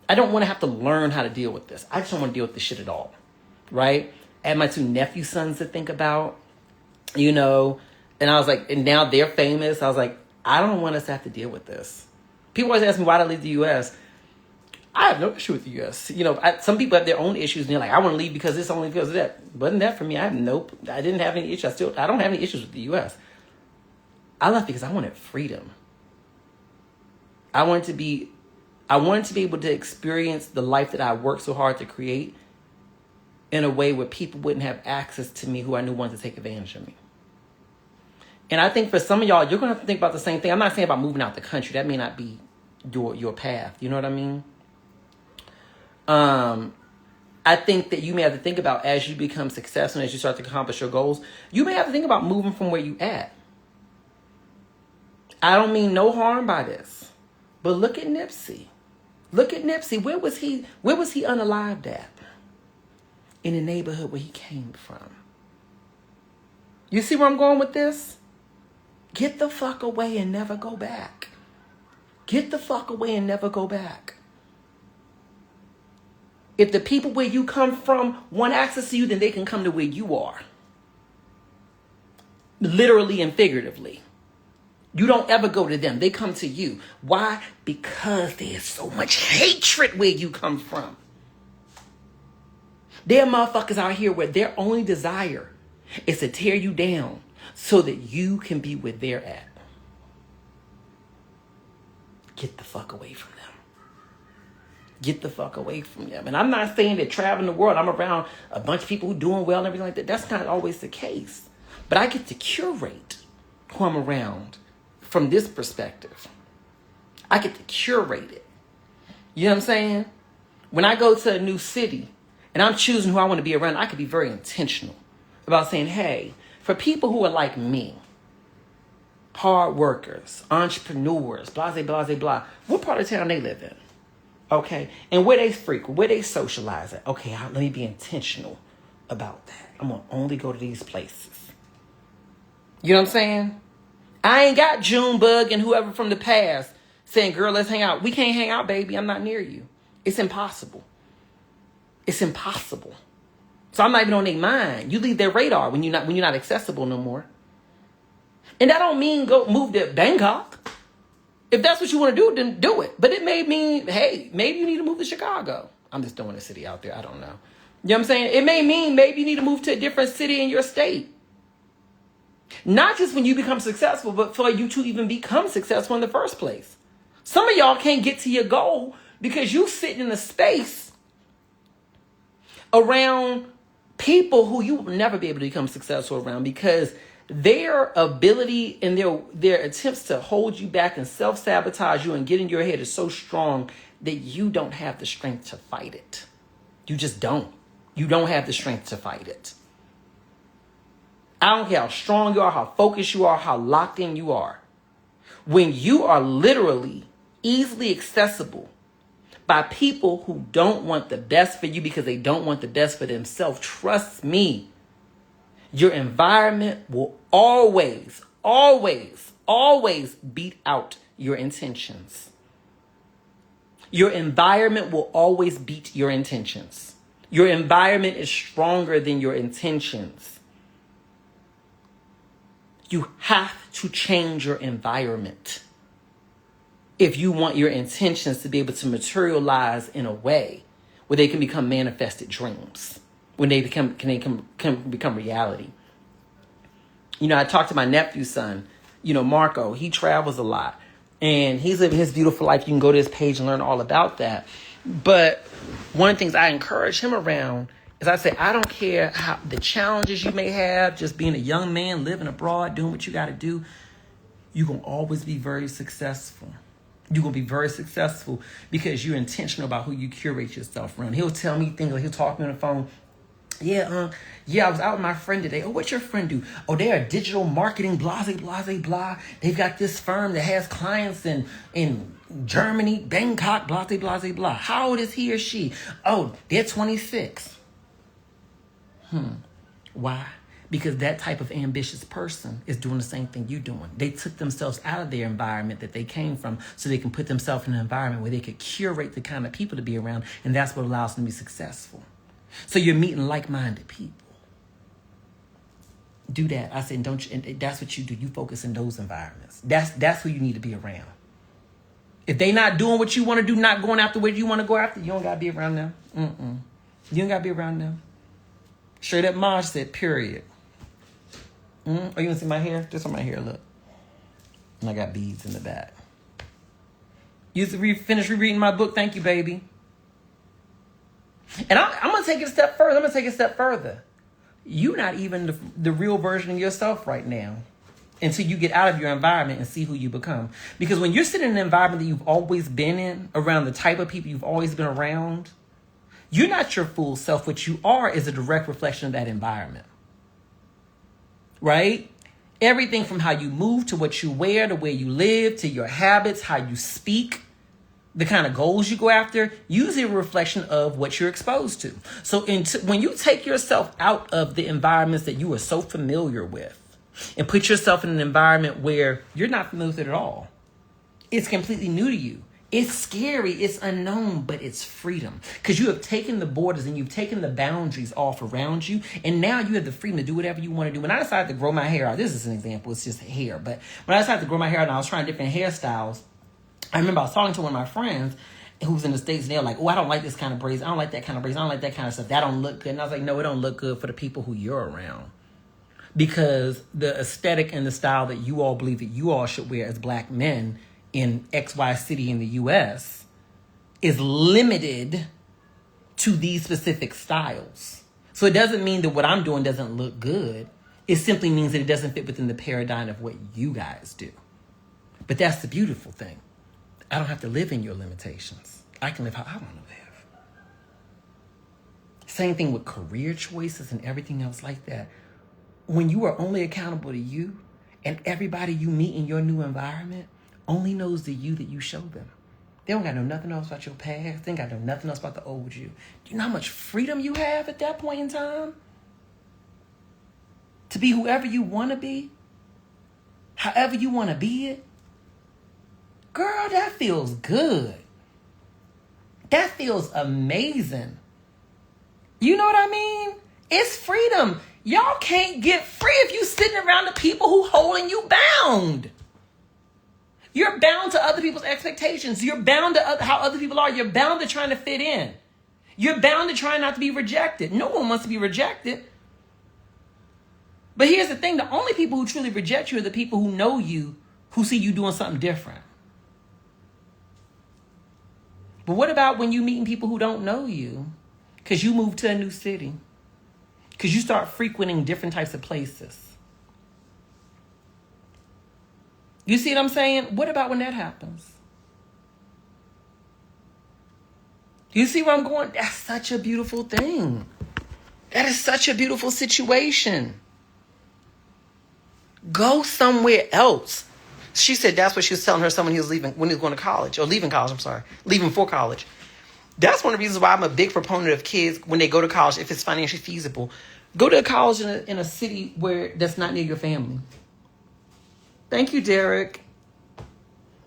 I don't want to have to learn how to deal with this. I just don't want to deal with this shit at all. Right? I had my 2 nephew sons to think about. And I was like, and now they're famous. I was like, I don't want us to have to deal with this. People always ask me why did I leave the U.S. I have no issue with the U.S. Some people have their own issues, and they're like, I want to leave because it's only because of that. Wasn't that for me? I didn't have any issues. I don't have any issues with the U.S. I left because I wanted freedom. I wanted to be able to experience the life that I worked so hard to create in a way where people wouldn't have access to me who I knew wanted to take advantage of me. And I think for some of y'all, you're going to have to think about the same thing. I'm not saying about moving out the country. That may not be your path. You know what I mean? I think that you may have to think about as you become successful and as you start to accomplish your goals, you may have to think about moving from where you at. I don't mean no harm by this. But look at Nipsey. Where was he unalived at? In the neighborhood where he came from. You see where I'm going with this? Get the fuck away and never go back. If the people where you come from want access to you, then they can come to where you are. Literally and figuratively. You don't ever go to them. They come to you. Why? Because there's so much hatred where you come from. There are motherfuckers out here where their only desire is to tear you down so that you can be where they're at. Get the fuck away from them. And I'm not saying that traveling the world, I'm around a bunch of people who are doing well and everything like that. That's not always the case. But I get to curate who I'm around from this perspective. I get to curate it. You know what I'm saying? When I go to a new city and I'm choosing who I want to be around, I can be very intentional about saying, hey, for people who are like me, hard workers, entrepreneurs, blah, blah, blah, blah, what part of town they live in? Okay. And where they frequent, where they socialize at. Okay, let me be intentional about that. I'm going to only go to these places. You know what I'm saying? I ain't got Junebug and whoever from the past saying, girl, let's hang out. We can't hang out, baby. I'm not near you. It's impossible. It's impossible. So I'm not even on their mind. You leave their radar when you're not accessible no more. And that don't mean go move to Bangkok. If that's what you want to do, then do it. But it may mean, hey, maybe you need to move to Chicago. I'm just throwing a city out there. I don't know. You know what I'm saying? It may mean maybe you need to move to a different city in your state. Not just when you become successful, but for you to even become successful in the first place. Some of y'all can't get to your goal because you sitting in a space around people who you will never be able to become successful around because their ability and their attempts to hold you back and self-sabotage you and get in your head is so strong that you don't have the strength to fight it. You just don't. You don't have the strength to fight it. I don't care how strong you are, how focused you are, how locked in you are. When you are literally easily accessible by people who don't want the best for you because they don't want the best for themselves, trust me, your environment will always, always, always beat out your intentions. Your environment will always beat your intentions. Your environment is stronger than your intentions. You have to change your environment if you want your intentions to be able to materialize in a way where they can become manifested dreams, when they can become reality. You know, I talked to my nephew's son, Marco. He travels a lot and he's living his beautiful life. You can go to his page and learn all about that. But one of the things I encourage him around is I say, I don't care how the challenges you may have, just being a young man, living abroad, doing what you got to do. You're going to always be very successful. You're going to be very successful because you're intentional about who you curate yourself around. He'll tell me things, like he'll talk to me on the phone. Yeah, I was out with my friend today. Oh, what's your friend do? Oh, they are digital marketing, blah, blah, blah, blah. They've got this firm that has clients in Germany, Bangkok, blah, blah, blah, blah. How old is he or she? Oh, they're 26. Why? Because that type of ambitious person is doing the same thing you're doing. They took themselves out of their environment that they came from so they can put themselves in an environment where they could curate the kind of people to be around, and that's what allows them to be successful. So you're meeting like-minded people. Do that. I said, don't you? And that's what you do. You focus in those environments. That's who you need to be around. If they not doing what you want to do, not going after what you want to go after, you don't got to be around them. You don't got to be around them. Straight up Maj said, period. Oh, you want to see my hair? This on my hair, look. And I got beads in the back. You finish rereading my book. Thank you, baby. And I'm going to take it a step further. You're not even the real version of yourself right now until you get out of your environment and see who you become. Because when you're sitting in an environment that you've always been in, around the type of people you've always been around, you're not your full self. What you are is a direct reflection of that environment. Right? Everything from how you move to what you wear, to where you live, to your habits, how you speak, the kind of goals you go after, usually a reflection of what you're exposed to. So when you take yourself out of the environments that you are so familiar with and put yourself in an environment where you're not familiar with it at all, it's completely new to you. It's scary, it's unknown, but it's freedom. Because you have taken the borders and you've taken the boundaries off around you. And now you have the freedom to do whatever you want to do. When I decided to grow my hair out, this is an example, it's just hair. But when I decided to grow my hair out and I was trying different hairstyles, I remember I was talking to one of my friends who was in the States, and they were like, oh, I don't like this kind of braids. I don't like that kind of braids. I don't like that kind of stuff. That don't look good. And I was like, no, it don't look good for the people who you're around. Because the aesthetic and the style that you all believe that you all should wear as black men in XY city in the US is limited to these specific styles. So it doesn't mean that what I'm doing doesn't look good. It simply means that it doesn't fit within the paradigm of what you guys do. But that's the beautiful thing. I don't have to live in your limitations. I can live how I want to live. Same thing with career choices and everything else like that. When you are only accountable to you, and everybody you meet in your new environment only knows the you that you show them. They don't got to know nothing else about your past. They ain't got to know nothing else about the old you. Do you know how much freedom you have at that point in time? To be whoever you want to be? However you want to be it? Girl, that feels good. That feels amazing. You know what I mean? It's freedom. Y'all can't get free if you sitting around the people who holding you bound. You're bound to other people's expectations. You're bound to how other people are. You're bound to trying to fit in. You're bound to trying not to be rejected. No one wants to be rejected. But here's the thing. The only people who truly reject you are the people who know you, who see you doing something different. But what about when you meeting people who don't know you? Because you moved to a new city. Because you start frequenting different types of places. You see what I'm saying? What about when that happens? You see where I'm going? That's such a beautiful thing. That is such a beautiful situation. Go somewhere else. She said that's what she was telling her son when he was leaving, when he was going to college, or leaving college, leaving for college. That's one of the reasons why I'm a big proponent of kids when they go to college, if it's financially feasible, go to a college in a city where that's not near your family. Thank you, Derek.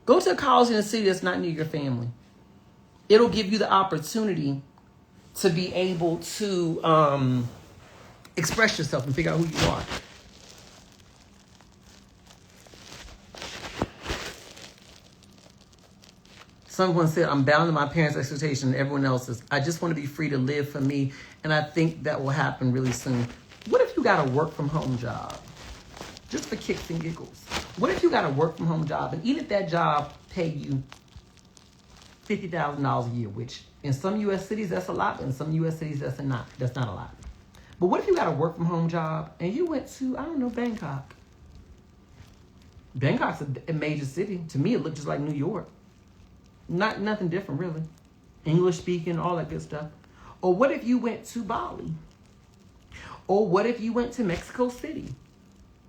Go to a college in a city that's not near your family. It'll give you the opportunity to be able to express yourself and figure out who you are. Someone said, I'm bound to my parents' expectation and everyone else's. I just want to be free to live for me. And I think that will happen really soon. What if you got a work from home job? Just for kicks and giggles. What if you got a work from home job and even if that job pay you $50,000 a year, which in some U.S. cities that's a lot, but in some U.S. cities that's not a lot. But what if you got a work from home job and you went to, I don't know, Bangkok? Bangkok's a major city. To me, it looked just like New York. Nothing different, really. English speaking, all that good stuff. Or what if you went to Bali? Or what if you went to Mexico City?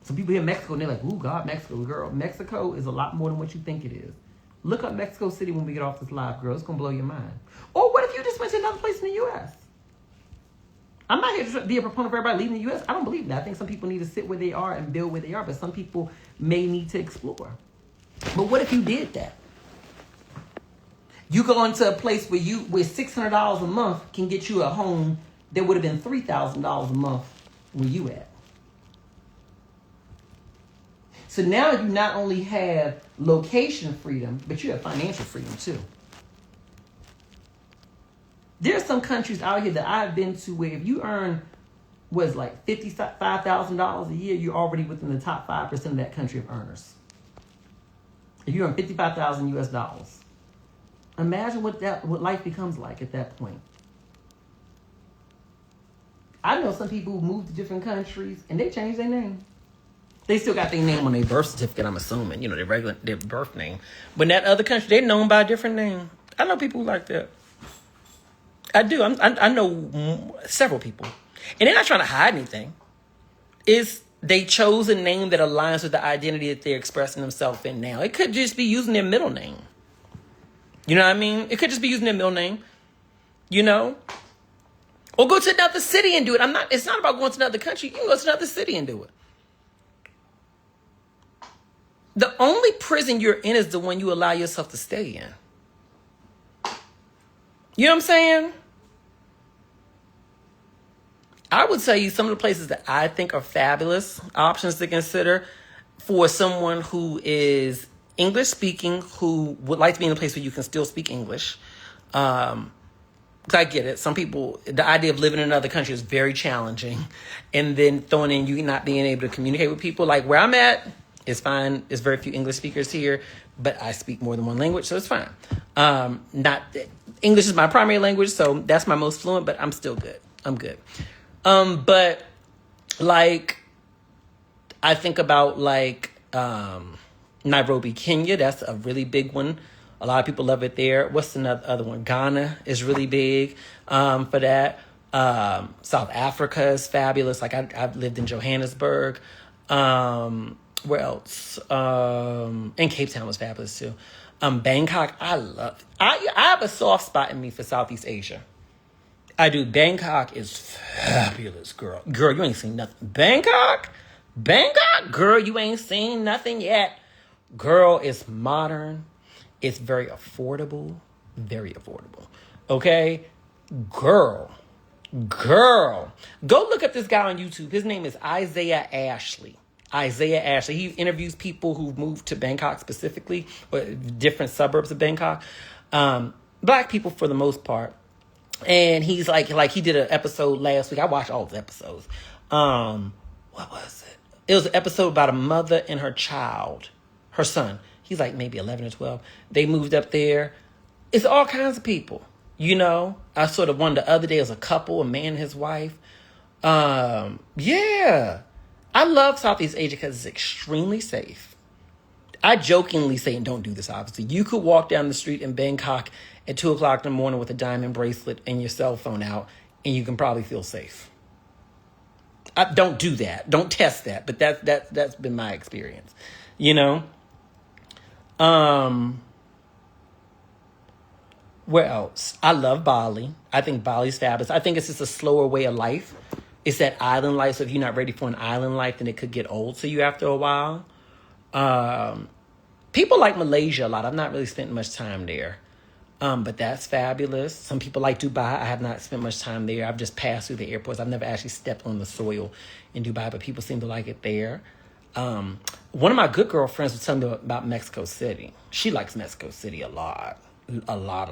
Some people hear Mexico and they're like, ooh, God, Mexico, girl. Mexico is a lot more than what you think it is. Look up Mexico City when we get off this live, girl. It's going to blow your mind. Or what if you just went to another place in the U.S.? I'm not here to be a proponent for everybody leaving the U.S. I don't believe that. I think some people need to sit where they are and build where they are, but some people may need to explore. But what if you did that? You go into a place where $600 a month can get you a home that would have been $3,000 a month where you at. So now you not only have location freedom, but you have financial freedom too. There are some countries out here that I've been to where if you earn like $55,000 a year, you're already within the top 5% of that country of earners. If you earn $55,000 US dollars. Imagine what life becomes like at that point. I know some people who moved to different countries and they changed their name. They still got their name on their birth certificate, I'm assuming, their birth name. But in that other country, they're known by a different name. I know people like that. I do. I know several people. And they're not trying to hide anything. They chose a name that aligns with the identity that they're expressing themselves in now. It could just be using their middle name. You know what I mean? It could just be using their middle name, Or go to another city and do it. It's not about going to another country. You can go to another city and do it. The only prison you're in is the one you allow yourself to stay in. You know what I'm saying? I would tell you some of the places that I think are fabulous options to consider for someone who is English speaking, who would like to be in a place where you can still speak English. Because I get it. Some people, the idea of living in another country is very challenging. And then throwing in you not being able to communicate with people. Like where I'm at, it's fine. There's very few English speakers here, but I speak more than one language, so it's fine. English is my primary language, so that's my most fluent, but I'm still good. I'm good. But like I think about like Nairobi, Kenya. That's a really big one. A lot of people love it there. What's another other one? Ghana is really big for that. South Africa is fabulous. Like I've lived in Johannesburg. Where else? And Cape Town was fabulous too. Bangkok, I have a soft spot in me for Southeast Asia. I do. Bangkok is fabulous, girl. Girl, you ain't seen nothing. Bangkok, girl, you ain't seen nothing yet. Girl, it's modern. It's very affordable. Very affordable. Okay? Girl. Go look up this guy on YouTube. His name is Isaiah Ashley. He interviews people who moved to Bangkok specifically, or different suburbs of Bangkok. Black people for the most part. And he's like he did an episode last week. I watched all the episodes. What was it? It was an episode about a mother and her child, her son. He's like maybe 11 or 12. They moved up there. It's all kinds of people. You know, I sort of one the other day as a couple, a man and his wife. Yeah. I love Southeast Asia because it's extremely safe. I jokingly say, and don't do this obviously, you could walk down the street in Bangkok at 2 o'clock in the morning with a diamond bracelet and your cell phone out, and you can probably feel safe. Don't do that. Don't test that. But that's been my experience. You know? Where else? I love Bali. I think Bali's fabulous. I think it's just a slower way of life. It's that island life. So if you're not ready for an island life, then it could get old to you after a while. People like Malaysia a lot. I've not really spent much time there. But that's fabulous. Some people like Dubai. I have not spent much time there. I've just passed through the airports. I've never actually stepped on the soil in Dubai, but people seem to like it there. One of my good girlfriends was telling me about Mexico City. She likes Mexico City a lot. A lot.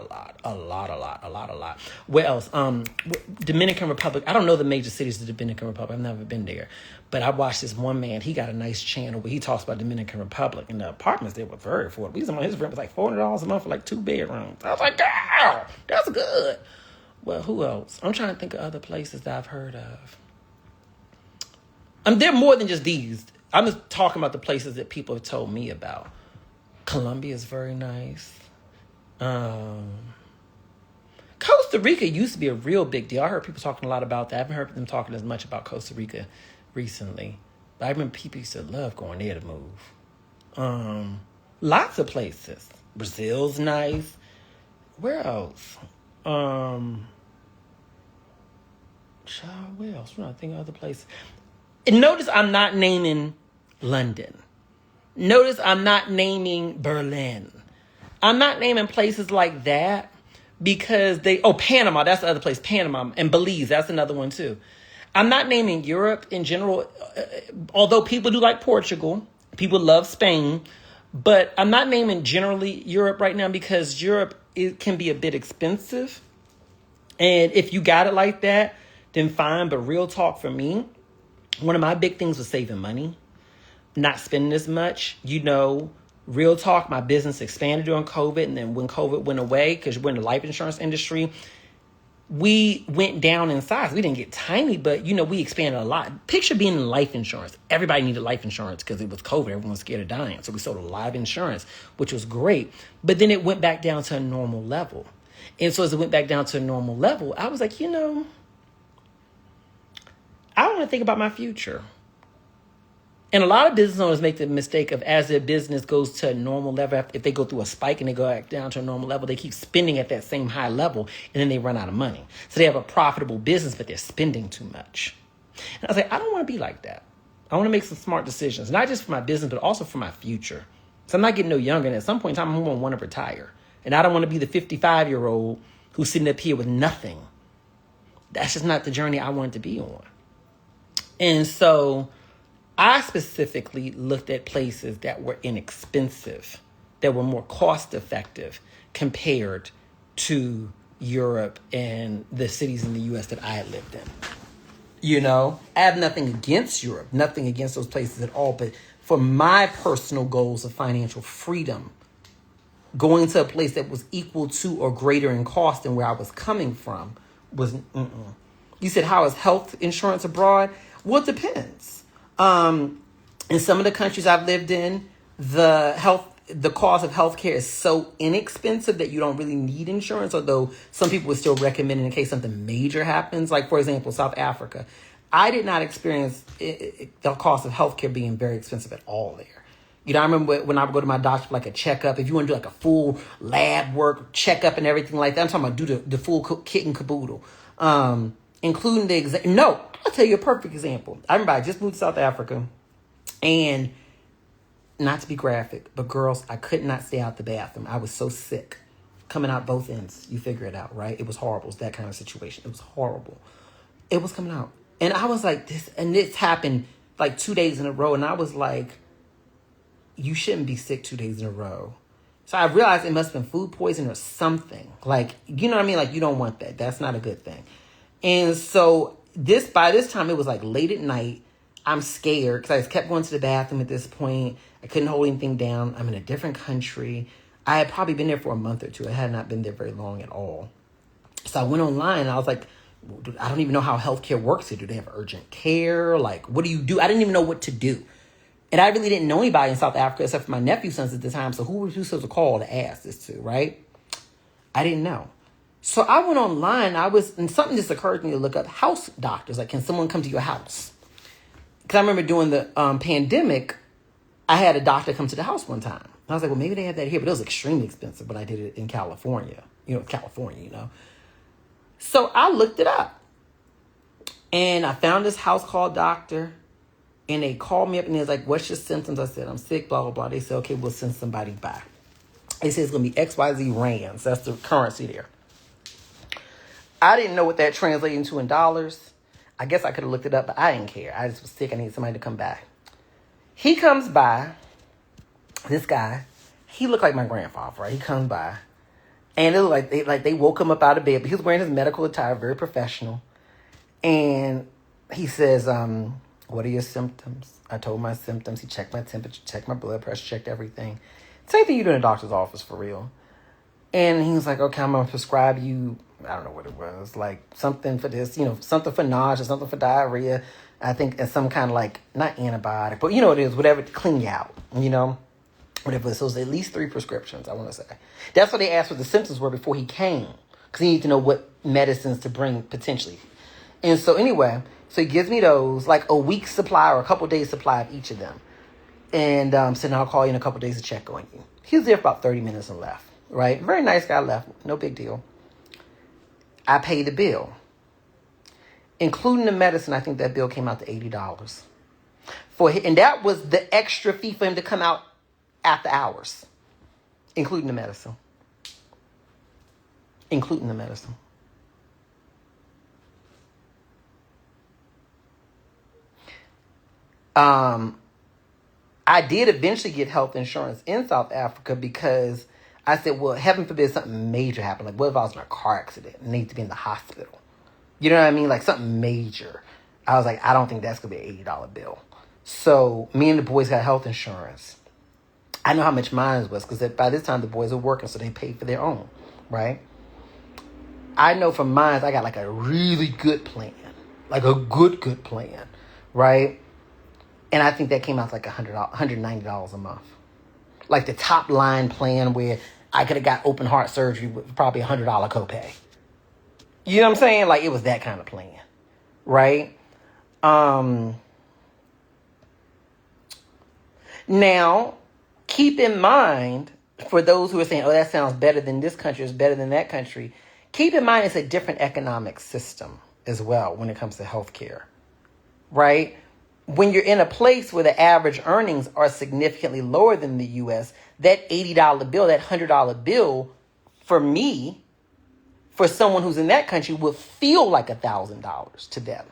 Where else? Dominican Republic. I don't know the major cities of the Dominican Republic. I've never been there. But I watched this one man. He got a nice channel where he talks about Dominican Republic. And the apartments there were very affordable. His rent was like $400 a month for like 2 bedrooms. I was like, girl, that's good. Well, who else? I'm trying to think of other places that I've heard of. There are more than just these. I'm just talking about the places that people have told me about. Colombia is very nice. Costa Rica used to be a real big deal. I heard people talking a lot about that. I haven't heard them talking as much about Costa Rica recently. But I remember people used to love going there to move. Lots of places. Brazil's nice. Where else? Where else? I'm trying to think of other places. And notice I'm not naming London. Notice I'm not naming Berlin. I'm not naming places like that because Panama, that's the other place, Panama, and Belize, that's another one too. I'm not naming Europe in general, although people do like Portugal, people love Spain, but I'm not naming generally Europe right now because Europe, it can be a bit expensive. And if you got it like that, then fine, but real talk for me, one of my big things was saving money, not spending as much, real talk, my business expanded during COVID. And then when COVID went away, because we're in the life insurance industry, we went down in size. We didn't get tiny, but, we expanded a lot. Picture being in life insurance. Everybody needed life insurance because it was COVID. Everyone was scared of dying. So we sold a live insurance, which was great. But then it went back down to a normal level. And so as it went back down to a normal level, I was like, I want to think about my future. And a lot of business owners make the mistake of as their business goes to a normal level, if they go through a spike and they go back down to a normal level, they keep spending at that same high level and then they run out of money. So they have a profitable business, but they're spending too much. And I was like, I don't want to be like that. I want to make some smart decisions, not just for my business, but also for my future. So I'm not getting no younger. And at some point in time, I'm going to want to retire. And I don't want to be the 55-year-old who's sitting up here with nothing. That's just not the journey I wanted to be on. And so I specifically looked at places that were inexpensive, that were more cost effective compared to Europe and the cities in the U.S. that I had lived in. I have nothing against Europe, nothing against those places at all. But for my personal goals of financial freedom, going to a place that was equal to or greater in cost than where I was coming from was, You said, how is health insurance abroad? Well, it depends. In some of the countries I've lived in, the cost of healthcare is so inexpensive that you don't really need insurance, although some people would still recommend it in case something major happens. Like, for example, South Africa. I did not experience the cost of healthcare being very expensive at all there. You know, I remember when I would go to my doctor for like a checkup, if you want to do like a full lab work checkup and everything like that, I'm talking about do the full kit and caboodle, including the exam. No, I'll tell you a perfect example. I remember I just moved to South Africa, and not to be graphic, but girls, I could not stay out the bathroom. I was so sick. Coming out both ends. You figure it out, right? It was horrible. It was that kind of situation. It was horrible. It was coming out. And I was like, this happened like 2 days in a row. And I was like, you shouldn't be sick 2 days in a row. So I realized it must have been food poisoning or something. Like, you know what I mean? Like, you don't want that. That's not a good thing. And so by this time, it was like late at night. I'm scared because I just kept going to the bathroom at this point. I couldn't hold anything down. I'm in a different country. I had probably been there for a month or two. I had not been there very long at all. So I went online and I was like, I don't even know how healthcare works here. Do they have urgent care? Like, what do you do? I didn't even know what to do. And I really didn't know anybody in South Africa except for my nephew's sons at the time. So who was you supposed to call to ask this to, right? I didn't know. So I went online. And something just occurred to me to look up house doctors. Like, can someone come to your house? Because I remember during the pandemic, I had a doctor come to the house one time. I was like, well, maybe they have that here. But it was extremely expensive when I did it in California. California. So I looked it up. And I found this house called doctor. And they called me up and they was like, what's your symptoms? I said, I'm sick, blah, blah, blah. They said, okay, we'll send somebody by. They said it's going to be XYZ rands. That's the currency there. I didn't know what that translated into in dollars. I guess I could have looked it up, but I didn't care. I just was sick. I needed somebody to come by. He comes by. This guy, he looked like my grandfather, right? He comes by. And it looked like they woke him up out of bed. But he was wearing his medical attire, very professional. And he says, what are your symptoms? I told him my symptoms. He checked my temperature, checked my blood pressure, checked everything. Same thing you do in a doctor's office for real. And he was like, okay, I'm going to prescribe you, I don't know what it was, like something for this, something for nausea, something for diarrhea. I think it's some kind of like, not antibiotic, but it is, whatever to clean you out, whatever. So it was at least 3 prescriptions, I want to say. That's what they asked what the symptoms were before he came, because he needed to know what medicines to bring potentially. And so anyway, so he gives me those, like a week's supply or a couple days supply of each of them. And said, I'll call you in a couple days to check on you. He was there for about 30 minutes and left, right? Very nice guy, left. No big deal. I paid the bill. Including the medicine, I think that bill came out to $80. And that was the extra fee for him to come out after hours. Including the medicine. I did eventually get health insurance in South Africa because I said, well, heaven forbid something major happened. Like, what if I was in a car accident and need to be in the hospital? You know what I mean? Like something major. I was like, I don't think that's going to be an $80 bill. So me and the boys got health insurance. I know how much mine was because by this time the boys are working, so they paid for their own, right? I know from mine, I got like a really good plan. Like a good plan, right? And I think that came out to like $190 a month. Like the top line plan where I could have got open heart surgery with probably $100 copay. You know what I'm saying? Like it was that kind of plan, right? Now, keep in mind, for those who are saying, oh, that sounds better than this country, it's better than that country. Keep in mind it's a different economic system as well when it comes to healthcare, right? When you're in a place where the average earnings are significantly lower than the U.S., that $80 bill, that $100 bill, for me, for someone who's in that country, will feel like $1,000 to them.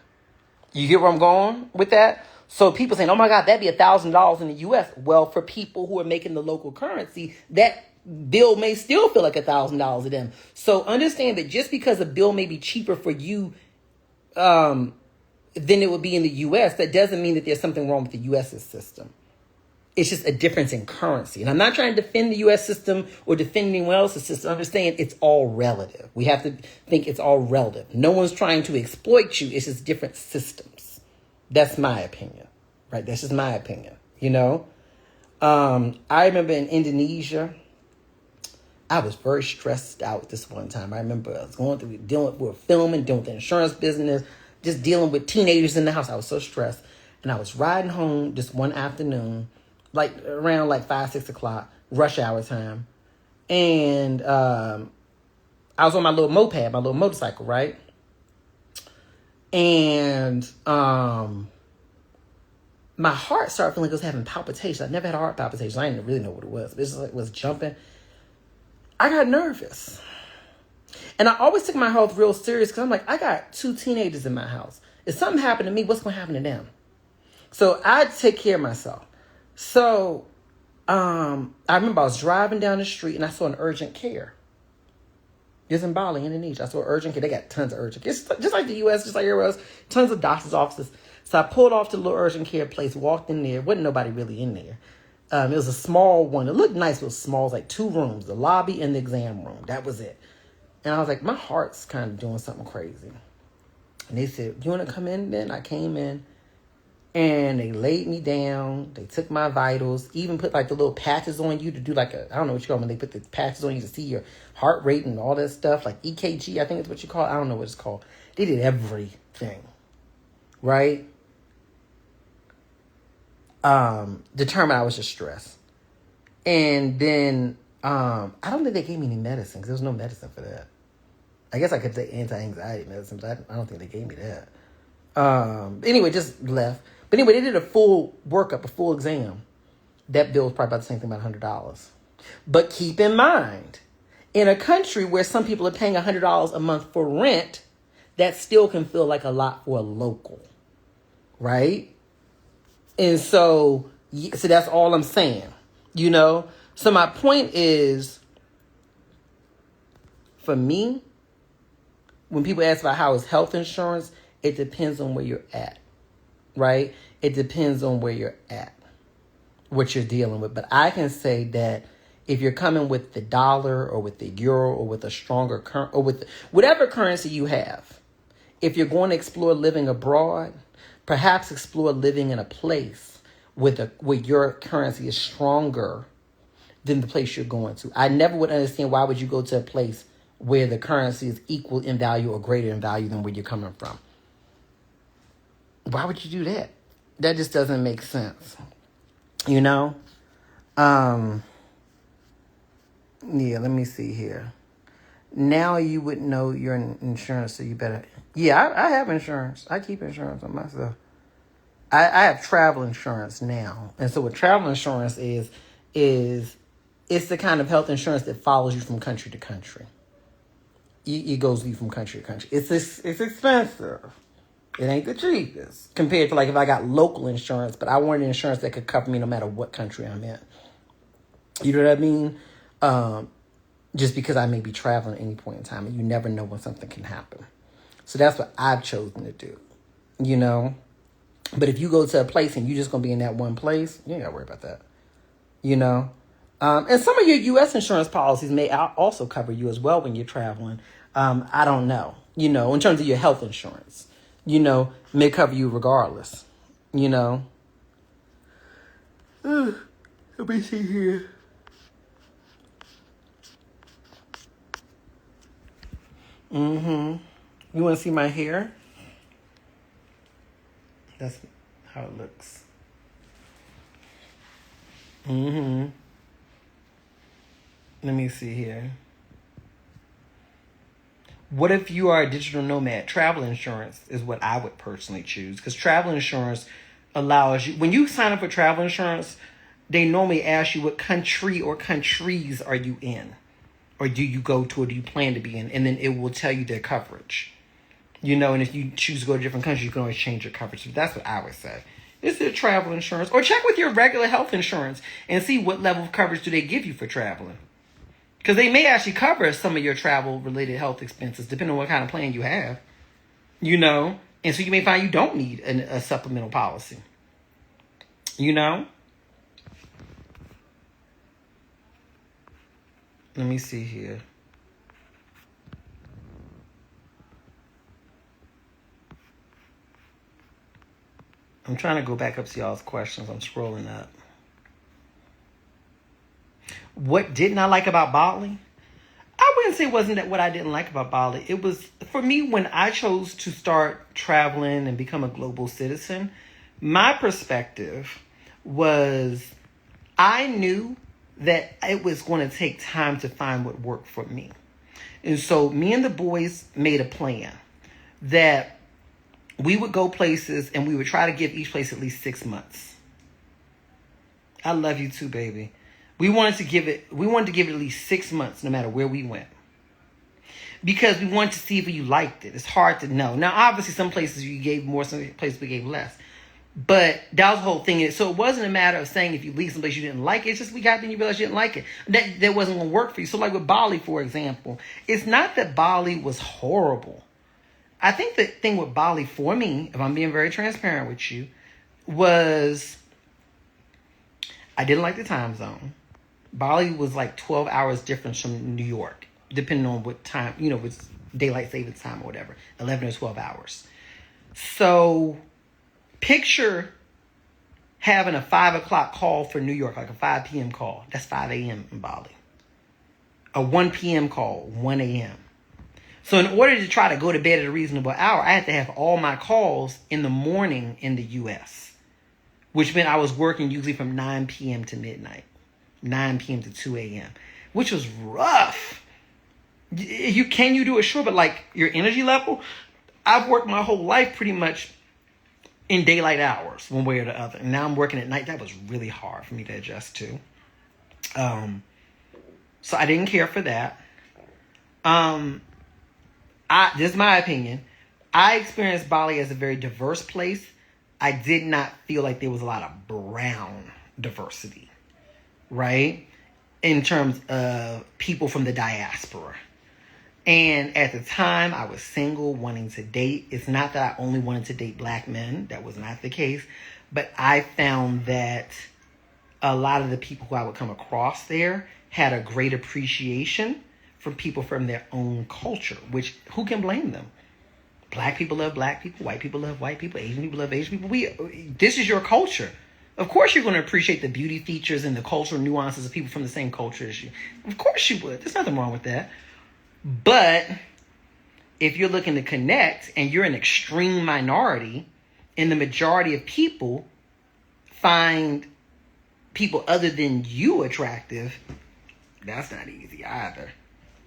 You get where I'm going with that? So people saying, oh my God, that'd be $1,000 in the U.S. Well, for people who are making the local currency, that bill may still feel like $1,000 to them. So understand that just because a bill may be cheaper for you than it would be in the U.S., that doesn't mean that there's something wrong with the U.S.'s system. It's just a difference in currency. And I'm not trying to defend the U.S. system or defend anyone else's system. I'm just saying it's all relative. We have to think it's all relative. No one's trying to exploit you. It's just different systems. That's my opinion. right? That's just my opinion, you know? I remember in Indonesia, I was very stressed out this one time. I remember I was we were filming, dealing with the insurance business, just dealing with teenagers in the house. I was so stressed. And I was riding home this one afternoon, like around like 5, 6 o'clock, rush hour time. And I was on my little moped, my little motorcycle, right? And my heart started feeling like it was having palpitations. I never had heart palpitations. I didn't really know what it was. It just like was jumping. I got nervous. And I always took my health real serious because I'm like, I got 2 teenagers in my house. If something happened to me, what's going to happen to them? So I take care of myself. So I remember I was driving down the street and I saw an urgent care. It's in Bali, Indonesia. I saw urgent care. They got tons of urgent care. Just like the U.S., just like everywhere else. Tons of doctor's offices. So I pulled off to the little urgent care place, walked in there. Wasn't nobody really in there. It was a small one. It looked nice. It was small. It was like 2 rooms, the lobby and the exam room. That was it. And I was like, my heart's kind of doing something crazy. And they said, you want to come in then? I came in. And they laid me down. They took my vitals. Even put like the little patches on you to do like I don't know what you call them. They put the patches on you to see your heart rate and all that stuff. Like EKG, I think it's what you call it. I don't know what it's called. They did everything. Right? Determined I was just stressed. And then I don't think they gave me any medicine because there was no medicine for that. I guess I could take anti-anxiety medicine, but I don't think they gave me that. Anyway, just left. But anyway, they did a full workup, a full exam. That bill was probably about the same thing, about $100. But keep in mind, in a country where some people are paying $100 a month for rent, that still can feel like a lot for a local, right? And so that's all I'm saying, you know? So my point is, for me, when people ask about how is health insurance, it depends on where you're at, right? It depends on where you're at, what you're dealing with. But I can say that if you're coming with the dollar or with the euro or with a stronger or with whatever currency you have, if you're going to explore living abroad, perhaps explore living in a place where your currency is stronger than the place you're going to. I never would understand why would you go to a place where the currency is equal in value or greater in value than where you're coming from. Why would you do that? That just doesn't make sense. You know? Yeah, let me see here. Now you would know your insurance, so you better... Yeah, I have insurance. I keep insurance on myself. I have travel insurance now. And so what travel insurance is it's the kind of health insurance that follows you from country to country. It goes with you from country to country. It's expensive. It ain't the cheapest compared to like if I got local insurance, but I wanted insurance that could cover me no matter what country I'm in. You know what I mean? Just because I may be traveling at any point in time and you never know when something can happen. So that's what I've chosen to do, you know? But if you go to a place and you're just going to be in that one place, you ain't got to worry about that, you know? And some of your U.S. insurance policies may also cover you as well when you're traveling. I don't know, you know, in terms of your health insurance, you know, may cover you regardless, you know. Let me see here. You want to see my hair? That's how it looks. Let me see here. What if you are a digital nomad? Travel insurance is what I would personally choose because travel insurance allows you, when you sign up for travel insurance, they normally ask you what country or countries are you in, or do you go to, or do you plan to be in, and then it will tell you their coverage. You know, and if you choose to go to different countries, you can always change your coverage. So that's what I would say. Is it travel insurance? Or check with your regular health insurance and see what level of coverage do they give you for traveling. Because they may actually cover some of your travel-related health expenses, depending on what kind of plan you have. You know? And so you may find you don't need a supplemental policy. You know? Let me see here. I'm trying to go back up to y'all's questions. I'm scrolling up. What didn't I like about Bali? I wouldn't say it wasn't that what I didn't like about Bali. It was, for me, when I chose to start traveling and become a global citizen, my perspective was I knew that it was going to take time to find what worked for me. And so me and the boys made a plan that we would go places and we would try to give each place at least 6 months. I love you too, baby. We wanted to give it at least 6 months no matter where we went. Because we wanted to see if you liked it. It's hard to know. Now, obviously, some places you gave more, some places we gave less. But that was the whole thing. So it wasn't a matter of saying if you leave someplace you didn't like it. It's just we got then you realized you didn't like it. That wasn't going to work for you. So like with Bali, for example, it's not that Bali was horrible. I think the thing with Bali for me, if I'm being very transparent with you, was I didn't like the time zone. Bali was like 12 hours difference from New York, depending on what time, with daylight savings time or whatever, 11 or 12 hours. So picture having a 5 o'clock call for New York, like a 5 p.m. call. That's 5 a.m. in Bali. A 1 p.m. call, 1 a.m. So in order to try to go to bed at a reasonable hour, I had to have all my calls in the morning in the U.S., which meant I was working usually from 9 p.m. to midnight, 9 p.m. to 2 a.m., which was rough. Can you do it? Sure, but like your energy level, I've worked my whole life pretty much in daylight hours, one way or the other. And now I'm working at night. That was really hard for me to adjust to. So I didn't care for that. This is my opinion. I experienced Bali as a very diverse place. I did not feel like there was a lot of brown diversity, right? In terms of people from the diaspora. And at the time, I was single, wanting to date. It's not that I only wanted to date black men. That was not the case. But I found that a lot of the people who I would come across there had a great appreciation for people from their own culture, which who can blame them? Black people love black people. White people love white people. Asian people love Asian people. This is your culture. Of course you're going to appreciate the beauty features and the cultural nuances of people from the same culture as you. Of course you would. There's nothing wrong with that. But if you're looking to connect and you're an extreme minority and the majority of people find people other than you attractive, that's not easy either.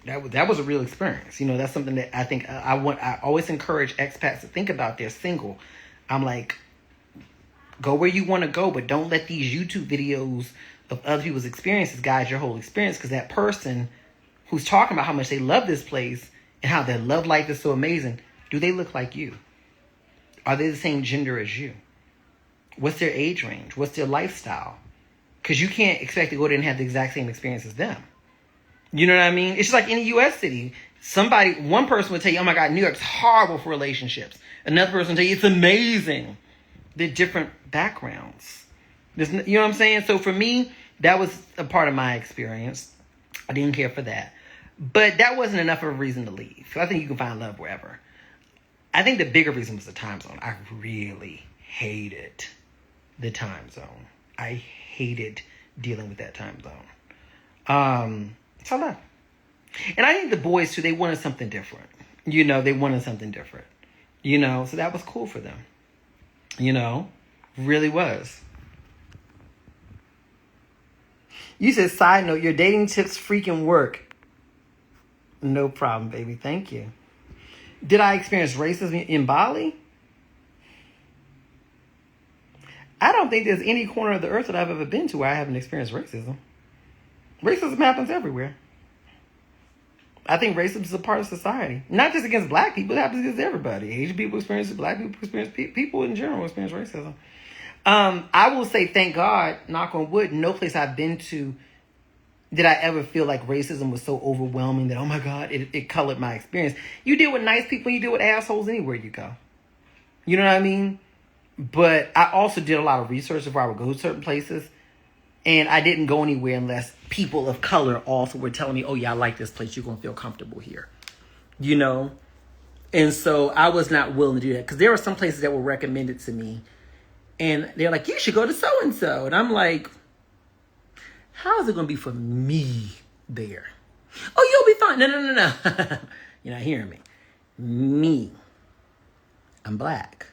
That was a real experience. That's something that I think I always encourage expats to think about. They're single. I'm like, go where you want to go, but don't let these YouTube videos of other people's experiences guide your whole experience, because that person who's talking about how much they love this place and how their love life is so amazing, do they look like you? Are they the same gender as you? What's their age range? What's their lifestyle? Because you can't expect to go there and have the exact same experience as them. You know what I mean? It's just like any U.S. city. One person would tell you, oh my God, New York's horrible for relationships. Another person would tell you, it's amazing. They're different backgrounds. You know what I'm saying? So for me, that was a part of my experience. I didn't care for that. But that wasn't enough of a reason to leave. So I think you can find love wherever. I think the bigger reason was the time zone. I really hated the time zone. I hated dealing with that time zone. So I left. And I think the boys too, they wanted something different. They wanted something different. So that was cool for them. Really was. You said, side note, your dating tips freaking work. No problem, baby. Thank you. Did I experience racism in Bali? I don't think there's any corner of the earth that I've ever been to where I haven't experienced racism. Racism happens everywhere. I think racism is a part of society. Not just against black people. It happens against everybody. Asian people experience it. Black people experience it. People in general experience racism. I will say, thank God, knock on wood, no place I've been to did I ever feel like racism was so overwhelming that, oh my God, it colored my experience. You deal with nice people, you deal with assholes anywhere you go. You know what I mean? But I also did a lot of research before I would go to certain places. And I didn't go anywhere unless people of color also were telling me, oh yeah, I like this place. You're going to feel comfortable here. And so I was not willing to do that. Because there were some places that were recommended to me. And they're like, you should go to so-and-so. And I'm like, how is it going to be for me there? Oh, you'll be fine. No. You're not hearing me. Me. I'm black.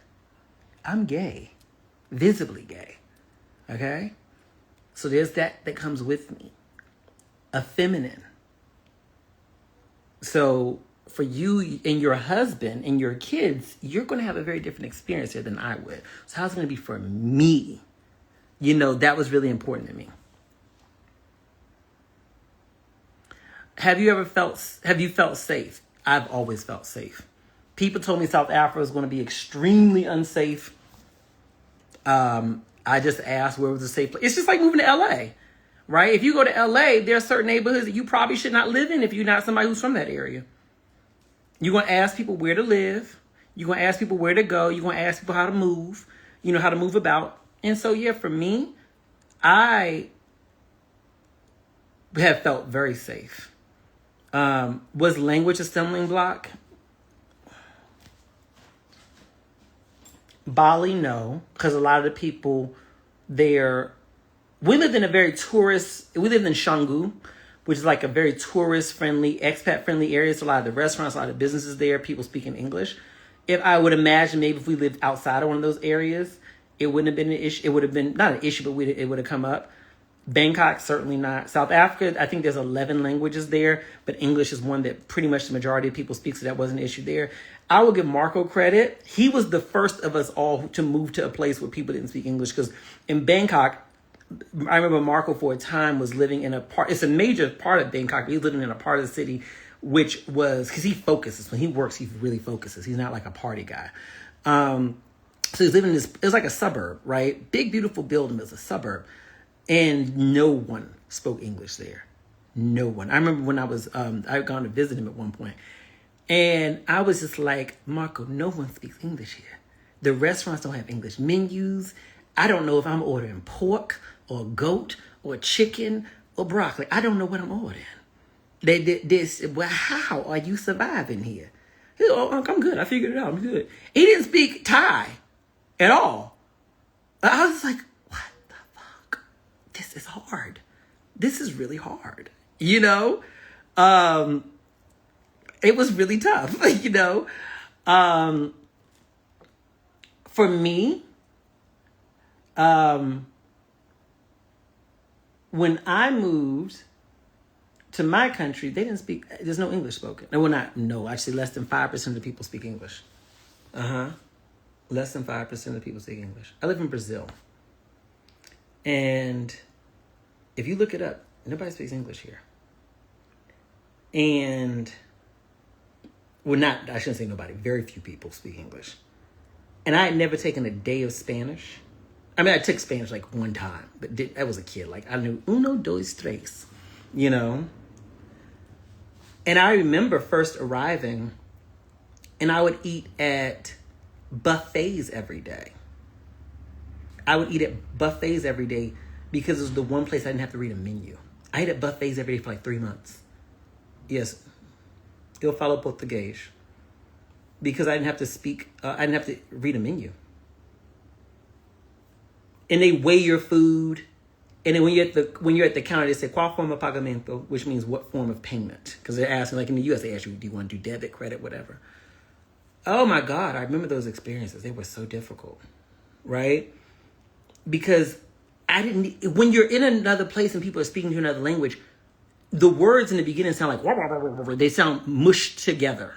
I'm gay. Visibly gay. Okay? So there's that comes with me. A feminine. So for you and your husband and your kids, you're going to have a very different experience here than I would. So how's it going to be for me? You know, that was really important to me. Have you felt safe? I've always felt safe. People told me South Africa was going to be extremely unsafe. I just asked where was a safe place. It's just like moving to LA, right? If you go to LA, there are certain neighborhoods that you probably should not live in if you're not somebody who's from that area. You're going to ask people where to live. You're going to ask people where to go. You're going to ask people how to move, how to move about. And so, yeah, for me, I have felt very safe. Was language a stumbling block? Bali, no, because a lot of the people there, we lived in Canggu, which is like a very tourist-friendly, expat-friendly area. So a lot of the restaurants, a lot of businesses there, people speaking English. If I would imagine maybe if we lived outside of one of those areas, it wouldn't have been an issue. It would have been, not an issue, but it would have come up. Bangkok, certainly not. South Africa, I think there's 11 languages there, but English is one that pretty much the majority of people speak, so that wasn't an issue there. I will give Marco credit. He was the first of us all to move to a place where people didn't speak English, because in Bangkok, I remember Marco for a time was living in it's a major part of Bangkok, but he's living in a part of the city which was, because he focuses. When he works, he really focuses. He's not like a party guy. So he's living in this, it was like a suburb, right? Big, beautiful building, it was a suburb. And no one spoke English there. No one. I remember when I'd gone to visit him at one point. And I was just like, Marco, no one speaks English here. The restaurants don't have English menus. I don't know if I'm ordering pork or goat or chicken or broccoli. I don't know what I'm ordering. They said, well, how are you surviving here? He said, oh, I'm good. I figured it out. I'm good. He didn't speak Thai at all. I was like, this is hard. This is really hard. It was really tough, For me, when I moved to my country, they didn't speak, there's no English spoken. Actually less than 5% of the people speak English. Less than 5% of the people speak English. I live in Brazil. And if you look it up, nobody speaks English here. And, I shouldn't say nobody, very few people speak English. And I had never taken a day of Spanish. I mean, I took Spanish like one time, but I was a kid. Like, I knew uno, dos, tres, And I remember first arriving, and I would eat at buffets every day. Because it was the one place I didn't have to read a menu. I ate at buffets every day for like 3 months. Yes. Eu falo português. Because I didn't have to I didn't have to read a menu. And they weigh your food. And then when you're at the counter, they say, qual forma pagamento, which means what form of payment. Because they're asking, like in the US, they ask you, do you want to do debit, credit, whatever. Oh my God, I remember those experiences. They were so difficult, right? Because when you're in another place and people are speaking to another language, the words in the beginning sound like, wah, wah, wah, wah, wah. They sound mushed together.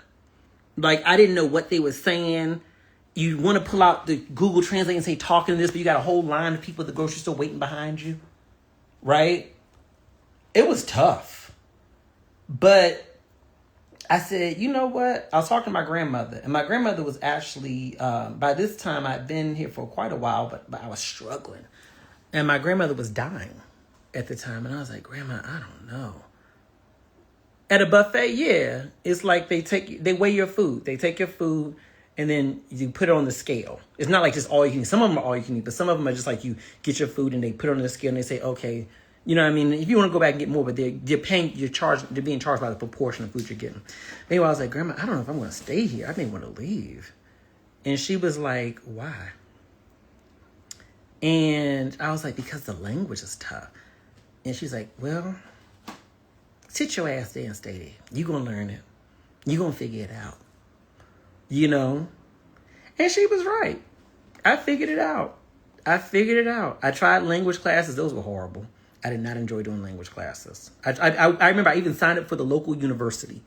Like, I didn't know what they were saying. You want to pull out the Google Translate and say, talking to this, but you got a whole line of people at the grocery store waiting behind you, right? It was tough. But I said, you know what? I was talking to my grandmother, and my grandmother was actually, by this time, I'd been here for quite a while, but I was struggling. And my grandmother was dying at the time. And I was like, Grandma, I don't know. At a buffet, yeah. It's like they weigh your food. They take your food and then you put it on the scale. It's not like just all you can eat. Some of them are all you can eat, but some of them are just like you get your food and they put it on the scale and they say, okay, you know what I mean? If you want to go back and get more, but they're being charged by the proportion of food you're getting. Anyway, I was like, Grandma, I don't know if I'm going to stay here. I may want to leave. And she was like, why? And I was like, because the language is tough. And she's like, well, sit your ass there and stay there. You gonna learn it. You gonna figure it out. You know? And she was right. I figured it out. I tried language classes. Those were horrible. I did not enjoy doing language classes. I remember I even signed up for the local university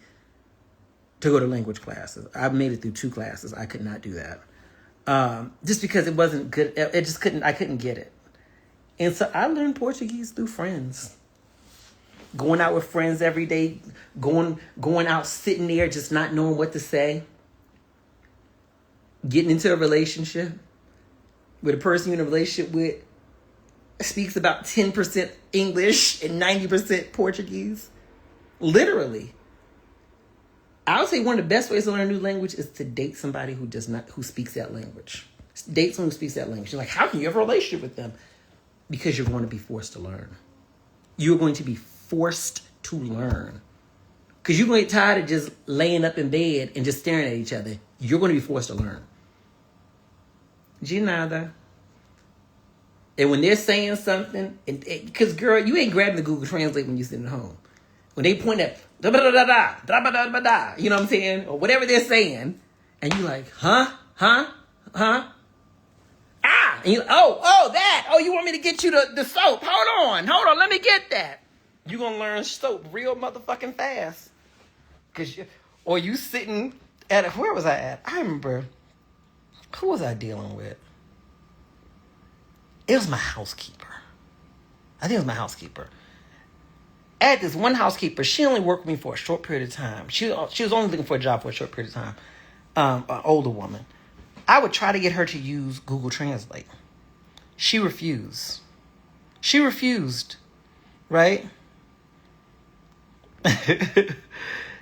to go to language classes. I made it through 2 classes. I could not do that. Just because it wasn't good. I couldn't get it. And so I learned Portuguese through friends. Going out with friends every day, going out, sitting there, just not knowing what to say. Getting into a relationship with a person you're in a relationship with speaks about 10% English and 90% Portuguese. Literally. I would say one of the best ways to learn a new language is to date somebody who speaks that language. Date someone who speaks that language. You're like, how can you have a relationship with them? Because you're going to be forced to learn. You're going to be forced to learn. Because you're going to get tired of just laying up in bed and just staring at each other. You're going to be forced to learn. De nada. And when they're saying something, because girl, you ain't grabbing the Google Translate when you're sitting at home. When they point at da da da da da da da da da, you know what I'm saying, or whatever they're saying, and you like, huh, and you, you want me to get you the soap? Hold on, let me get that. You gonna learn soap real motherfucking fast, or you sitting at where was I at? I remember. Who was I dealing with? It was my housekeeper. I think it was my housekeeper. I had this one housekeeper. She only worked with me for a short period of time. She was only looking for a job for a short period of time. An older woman. I would try to get her to use Google Translate. She refused. Right?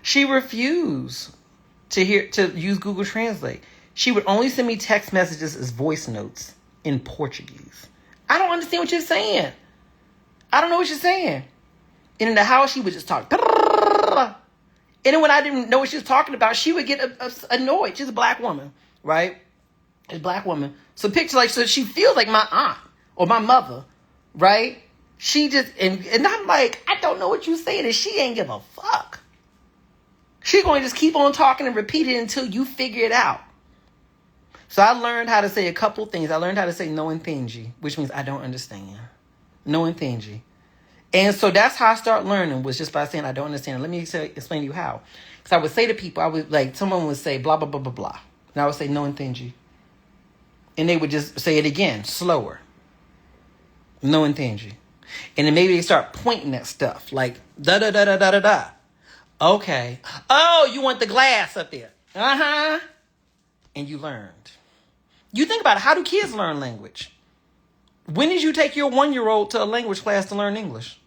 She refused to use Google Translate. She would only send me text messages as voice notes in Portuguese. I don't understand what you're saying. I don't know what you're saying. And in the house, she would just talk. And then when I didn't know what she was talking about, she would get annoyed. She's a black woman, right? A black woman. So picture so she feels like my aunt or my mother, right? She just, and I'm like, I don't know what you're saying. And she ain't give a fuck. She's going to just keep on talking and repeat it until you figure it out. So I learned how to say a couple things. I learned how to say no entendi, which means I don't understand. No entendi. And so that's how I started learning, was just by saying I don't understand. Let me explain to you how. Because I would say to people, I would someone would say blah, blah, blah, blah, blah. And I would say no entendi. And they would just say it again, slower. No entendi. And then maybe they start pointing at stuff like da, da, da, da, da, da, da. Okay. Oh, you want the glass up there. Uh-huh. And you learned. You think about it. How do kids learn language? When did you take your 1-year-old to a language class to learn English?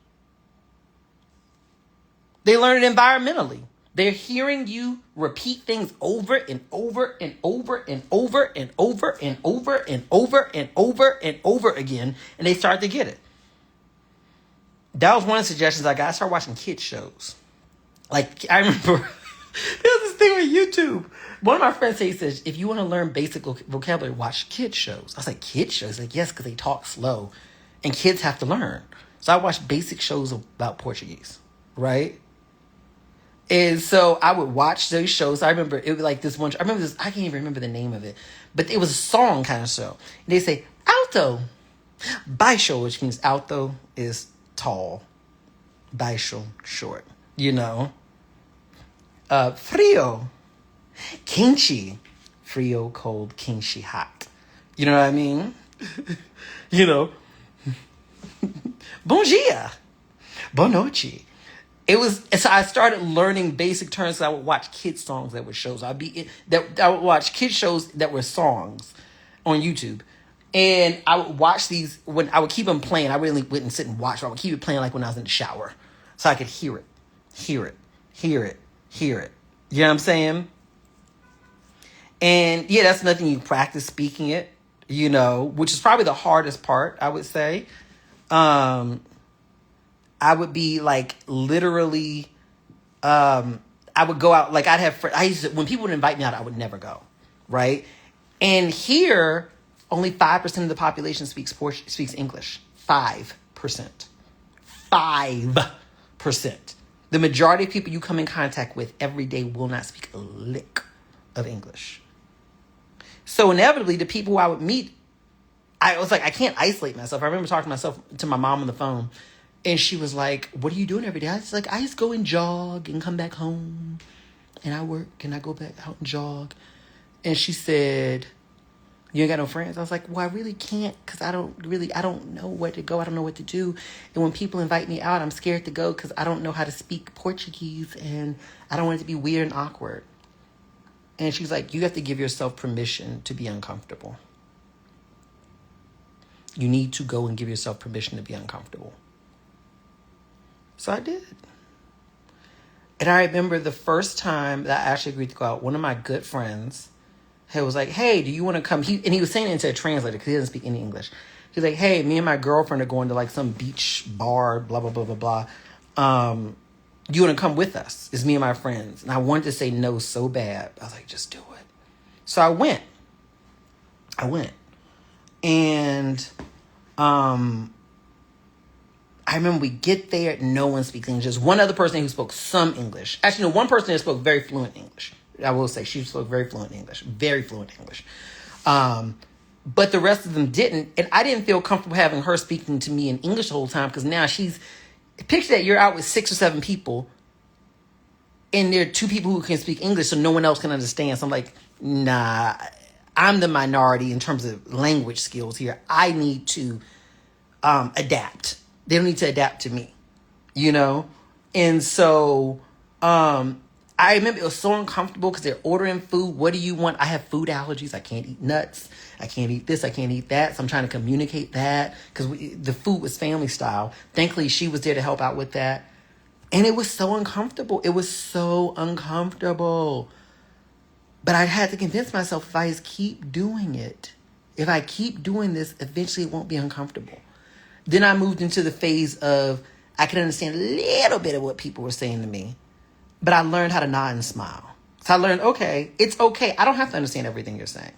They learn it environmentally. They're hearing you repeat things over and over and over and over and over and over and over and over and over again, and they start to get it. That was one of the suggestions I got. I started watching kids shows. Like, I remember there was this thing on YouTube. One of my friends says, if you want to learn basic vocabulary, watch kids shows. I was like, kids shows? He's like, yes, because they talk slow. And kids have to learn. So I watched basic shows about Portuguese, right? And so I would watch those shows. I remember it was like this one. I remember this. I can't even remember the name of it. But it was a song kind of show. And they say, alto, baixo, which means alto is tall. Baixo, short. You know. Frio. Quente, frio, cold, quente, hot. You know what I mean? You know. Bom dia. Boa noite. So I started learning basic terms. So I would watch kids songs that were shows. I would watch kids shows that were songs on YouTube. And I would watch these when I would keep them playing. I really wouldn't sit and watch. I would keep it playing like when I was in the shower. So I could hear it. You know what I'm saying? And yeah, that's nothing you practice speaking it, you know, which is probably the hardest part, I would say. I would be like literally, I would go out, like I'd have, when people would invite me out, I would never go. Right. And here Only 5% of the population speaks English. 5%. 5%. The majority of people you come in contact with every day will not speak a lick of English. So inevitably, the people who I would meet, I was like, I can't isolate myself. I remember talking to my mom on the phone, and she was like, what are you doing every day? I was like, I just go and jog and come back home, and I work, and I go back out and jog. And she said, you ain't got no friends? I was like, well, I really can't, because I don't know where to go. I don't know what to do. And when people invite me out, I'm scared to go because I don't know how to speak Portuguese, and I don't want it to be weird and awkward. And she's like, you have to give yourself permission to be uncomfortable. You need to go and give yourself permission to be uncomfortable. So I did. And I remember the first time that I actually agreed to go out, one of my good friends, he was like, hey, do you want to come? He was saying it into a translator because he doesn't speak any English. He's like, hey, me and my girlfriend are going to like some beach bar, blah, blah, blah, blah, blah. Do you want to come with us? It's me and my friends. And I wanted to say no so bad. I was like, just do it. So I went. And I remember we get there, no one speaks English. Just one other person who spoke some English. Actually, no, one person that spoke very fluent English. I will say she spoke very fluent English. Very fluent English. But the rest of them didn't. And I didn't feel comfortable having her speaking to me in English the whole time because now picture that you're out with 6 or 7 people and there are 2 people who can speak English so no one else can understand. So I'm like, nah, I'm the minority in terms of language skills here. I need to adapt. They don't need to adapt to me, you know? And so I remember it was so uncomfortable because they're ordering food. What do you want? I have food allergies. I can't eat nuts. I can't eat this. I can't eat that. So I'm trying to communicate that because the food was family style. Thankfully, she was there to help out with that. And it was so uncomfortable. It was so uncomfortable. But I had to convince myself if I just keep doing it, if I keep doing this, eventually it won't be uncomfortable. Then I moved into the phase of I could understand a little bit of what people were saying to me. But I learned how to nod and smile. So I learned, okay, it's okay. I don't have to understand everything you're saying.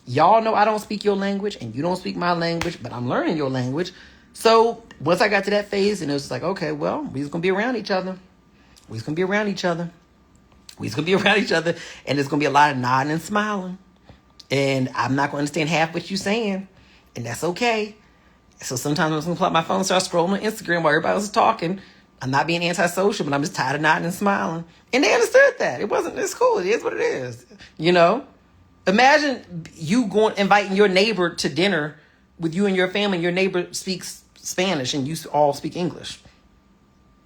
Y'all know I don't speak your language and you don't speak my language, but I'm learning your language. So once I got to that phase and it was like, okay, well, we're just going to be around each other. And there's going to be a lot of nodding and smiling. And I'm not going to understand half what you're saying. And that's okay. So sometimes I'm just going to pull out my phone and start scrolling on Instagram while everybody else is talking. I'm not being antisocial, but I'm just tired of nodding and smiling. And they understood that. It's cool. It is what it is. You know? Imagine you inviting your neighbor to dinner with you and your family. Your neighbor speaks Spanish and you all speak English.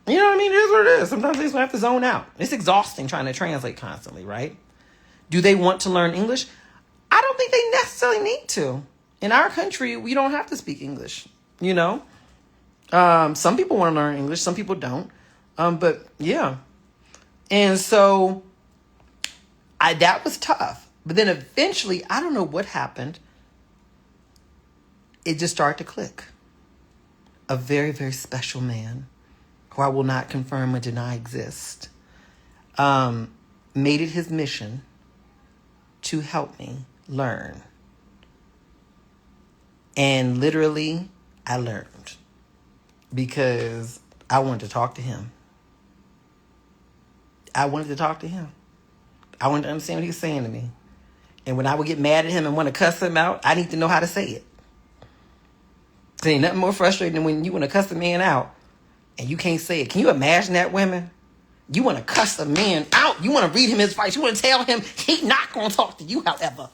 You know what I mean? It is what it is. Sometimes they just have to zone out. It's exhausting trying to translate constantly, right? Do they want to learn English? I don't think they necessarily need to. In our country, we don't have to speak English, you know? Some people want to learn English. Some people don't. But yeah. And so that was tough. But then eventually, I don't know what happened. It just started to click. A very, very special man who I will not confirm or deny exists, made it his mission to help me learn. And literally, I learned. Because I wanted to talk to him. I wanted to understand what he was saying to me. And when I would get mad at him and want to cuss him out, I need to know how to say it. There ain't nothing more frustrating than when you want to cuss a man out and you can't say it. Can you imagine that, women? You want to cuss a man out. You want to read him his advice. You want to tell him he's not going to talk to you, however.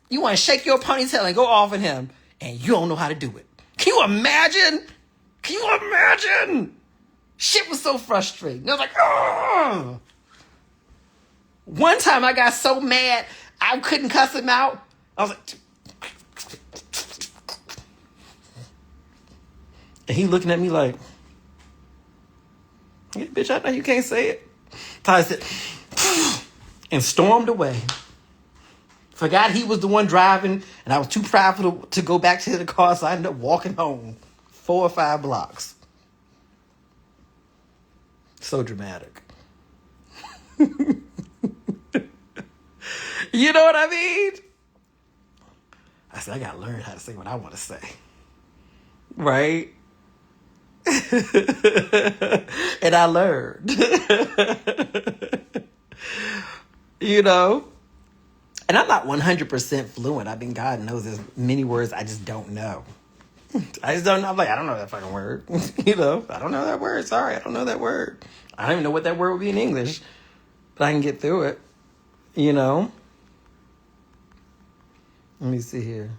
You want to shake your ponytail and go off at him and you don't know how to do it. Can you imagine? Shit was so frustrating. I was like, oh. One time I got so mad, I couldn't cuss him out. I was like, and he looking at me like, yeah, bitch, I know you can't say it. So I said, and stormed away. Forgot he was the one driving, and I was too prideful to go back to the car, so I ended up walking home 4 or 5 blocks. So dramatic. You know what I mean? I said, I got to learn how to say what I want to say. Right? And I learned. You know? And I'm not 100% fluent. I mean, God knows there's many words I just don't know. I just don't know. I'm like, I don't know that fucking word. You know? I don't know that word. Sorry, I don't know that word. I don't even know what that word would be in English. But I can get through it. You know? Let me see here.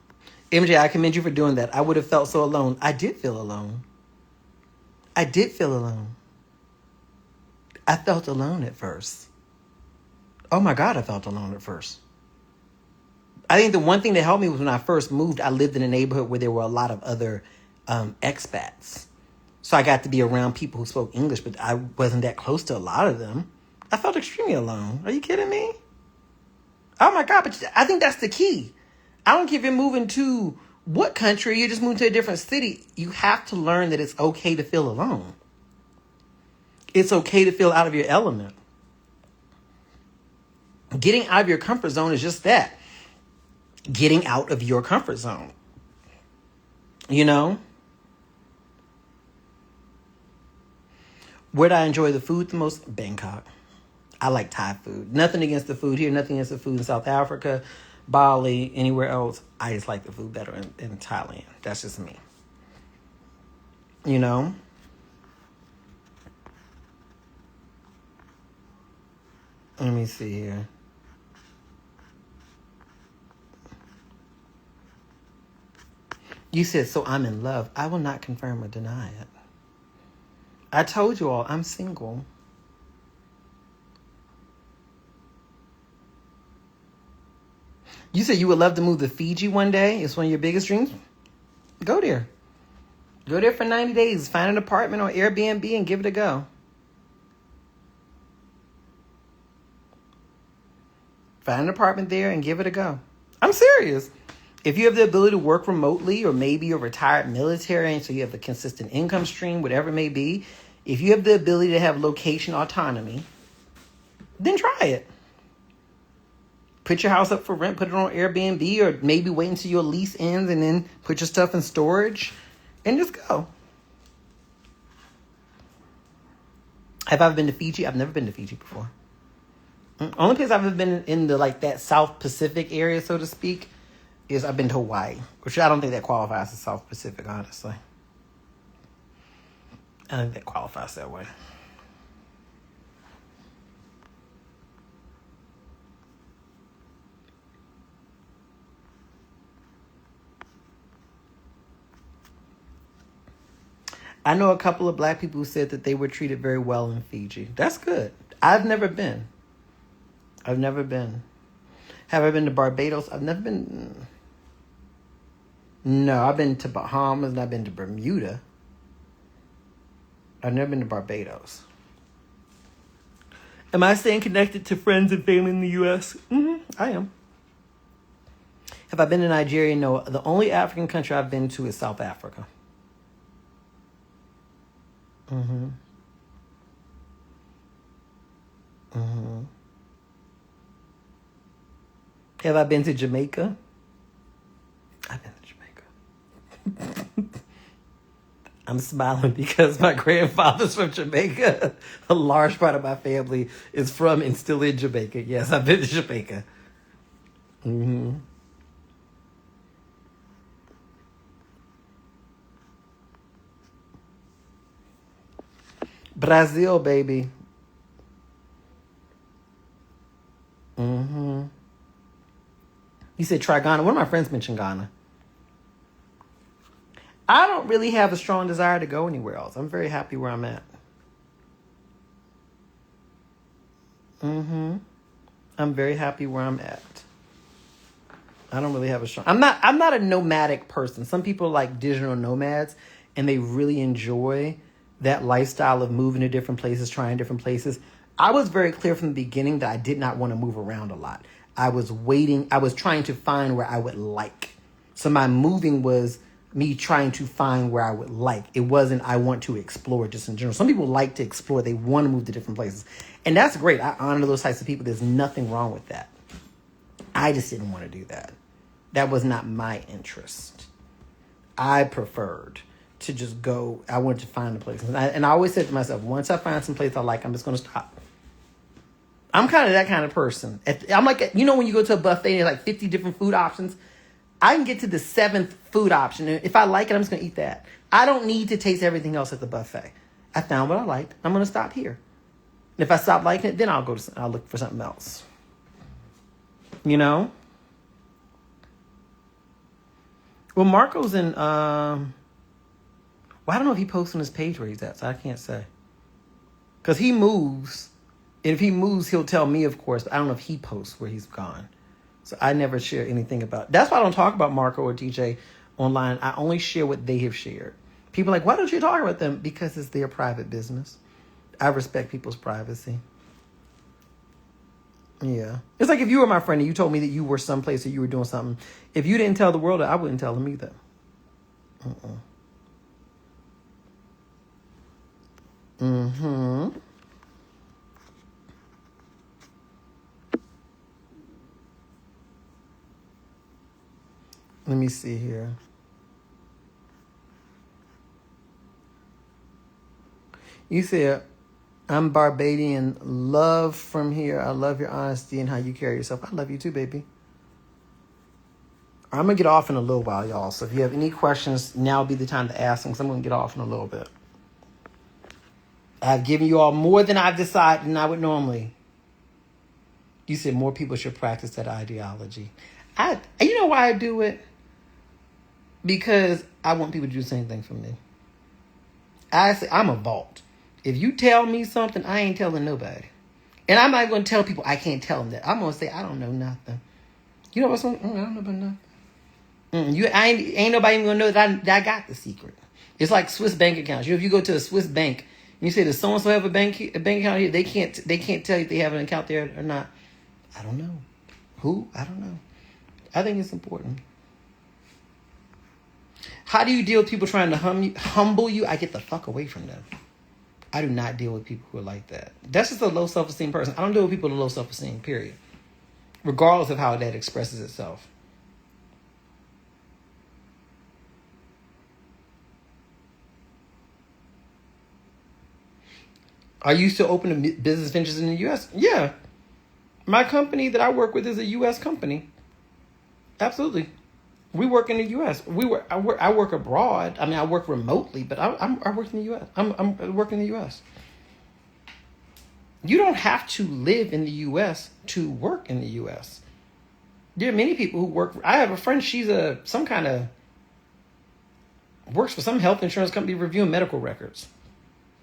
MJ, I commend you for doing that. I would have felt so alone. I did feel alone. I did feel alone. I felt alone at first. Oh my God, I felt alone at first. I think the one thing that helped me was when I first moved, I lived in a neighborhood where there were a lot of other expats. So I got to be around people who spoke English, but I wasn't that close to a lot of them. I felt extremely alone. Are you kidding me? Oh my God, but I think that's the key. I don't care if you're moving to what country, you're just moving to a different city. You have to learn that it's okay to feel alone. It's okay to feel out of your element. Getting out of your comfort zone is just that. Getting out of your comfort zone. You know? Where did I enjoy the food the most? Bangkok. I like Thai food. Nothing against the food here. Nothing against the food in South Africa, Bali, anywhere else. I just like the food better in Thailand. That's just me. You know? Let me see here. You said, so I'm in love. I will not confirm or deny it. I told you all, I'm single. You said you would love to move to Fiji one day. It's one of your biggest dreams. Go there. Go there for 90 days. Find an apartment on Airbnb and give it a go. Find an apartment there and give it a go. I'm serious. If you have the ability to work remotely, or maybe you're retired military and so you have a consistent income stream, whatever it may be, if you have the ability to have location autonomy, then try it. Put your house up for rent, put it on Airbnb, or maybe wait until your lease ends and then put your stuff in storage and just go. Have I ever been to Fiji? I've never been to Fiji before. Only place I've ever been in the that South Pacific area, so to speak, is I've been to Hawaii, which I don't think that qualifies as South Pacific, honestly. I don't think that qualifies that way. I know a couple of black people who said that they were treated very well in Fiji. That's good. I've never been. Have I been to Barbados? I've never been. No, I've been to Bahamas and I've been to Bermuda. I've never been to Barbados. Am I staying connected to friends and family in the U.S.? I am. Have I been to Nigeria? No. The only African country I've been to is South Africa. Have I been to Jamaica? I've been to Jamaica. I'm smiling because my grandfather's from Jamaica. A large part of my family is from and still in Jamaica. Yes, I've been to Jamaica. Brazil, baby. You said try Ghana. One of my friends mentioned Ghana. I don't really have a strong desire to go anywhere else. I'm very happy where I'm at. I'm very happy where I'm at. I don't really have a strong... I'm not a nomadic person. Some people are like digital nomads and they really enjoy that lifestyle of moving to different places, trying different places. I was very clear from the beginning that I did not want to move around a lot. I was trying to find where I would like. So my moving was me trying to find where I would like. It wasn't I want to explore just in general. Some people like to explore. They want to move to different places. And that's great. I honor those types of people. There's nothing wrong with that. I just didn't want to do that. That was not my interest. I preferred to just go. I wanted to find a place. And I always said to myself, once I find some place I like, I'm just going to stop. I'm kind of that kind of person. I'm like, you know, when you go to a buffet and there's like 50 different food options, I can get to the 7th food option. And if I like it, I'm just going to eat that. I don't need to taste everything else at the buffet. I found what I liked. I'm going to stop here. And if I stop liking it, then I'll look for something else. You know? Well, Marco's in, well, I don't know if he posts on his page where he's at, so I can't say. Because he moves. And if he moves, he'll tell me, of course. But I don't know if he posts where he's gone. So I never share anything about. That's why I don't talk about Marco or DJ online. I only share what they have shared. People are like, why don't you talk about them? Because it's their private business. I respect people's privacy. Yeah. It's like if you were my friend and you told me that you were someplace or you were doing something. If you didn't tell the world, I wouldn't tell them either. Let me see here. You said, I'm Barbadian. Love from here. I love your honesty and how you carry yourself. I love you too, baby. I'm going to get off in a little while, y'all. So if you have any questions, now would be the time to ask them because I'm going to get off in a little bit. I've given you all more than I've decided than I would normally. You said more people should practice that ideology. You know why I do it? Because I want people to do the same thing for me. I say I'm a vault. If you tell me something, I ain't telling nobody. And I'm not going to tell people I can't tell them that. I'm going to say I don't know nothing. You know what's on? I don't know about nothing. Ain't nobody even going to know that I got the secret. It's like Swiss bank accounts. You know, if you go to a Swiss bank and you say, does so-and-so have a bank account here? They can't tell you if they have an account there or not. I don't know. Who? I don't know. I think it's important. How do you deal with people trying to humble you? I get the fuck away from them. I do not deal with people who are like that. That's just a low self-esteem person. I don't deal with people with low self-esteem, period. Regardless of how that expresses itself. Are you still open to business ventures in the U.S.? Yeah. My company that I work with is a U.S. company. Absolutely. We work in the U.S. I work abroad. I mean, I work remotely, but I work in the U.S. I'm working in the U.S. You don't have to live in the U.S. to work in the U.S. There are many people who work. I have a friend. She's works for some health insurance company reviewing medical records.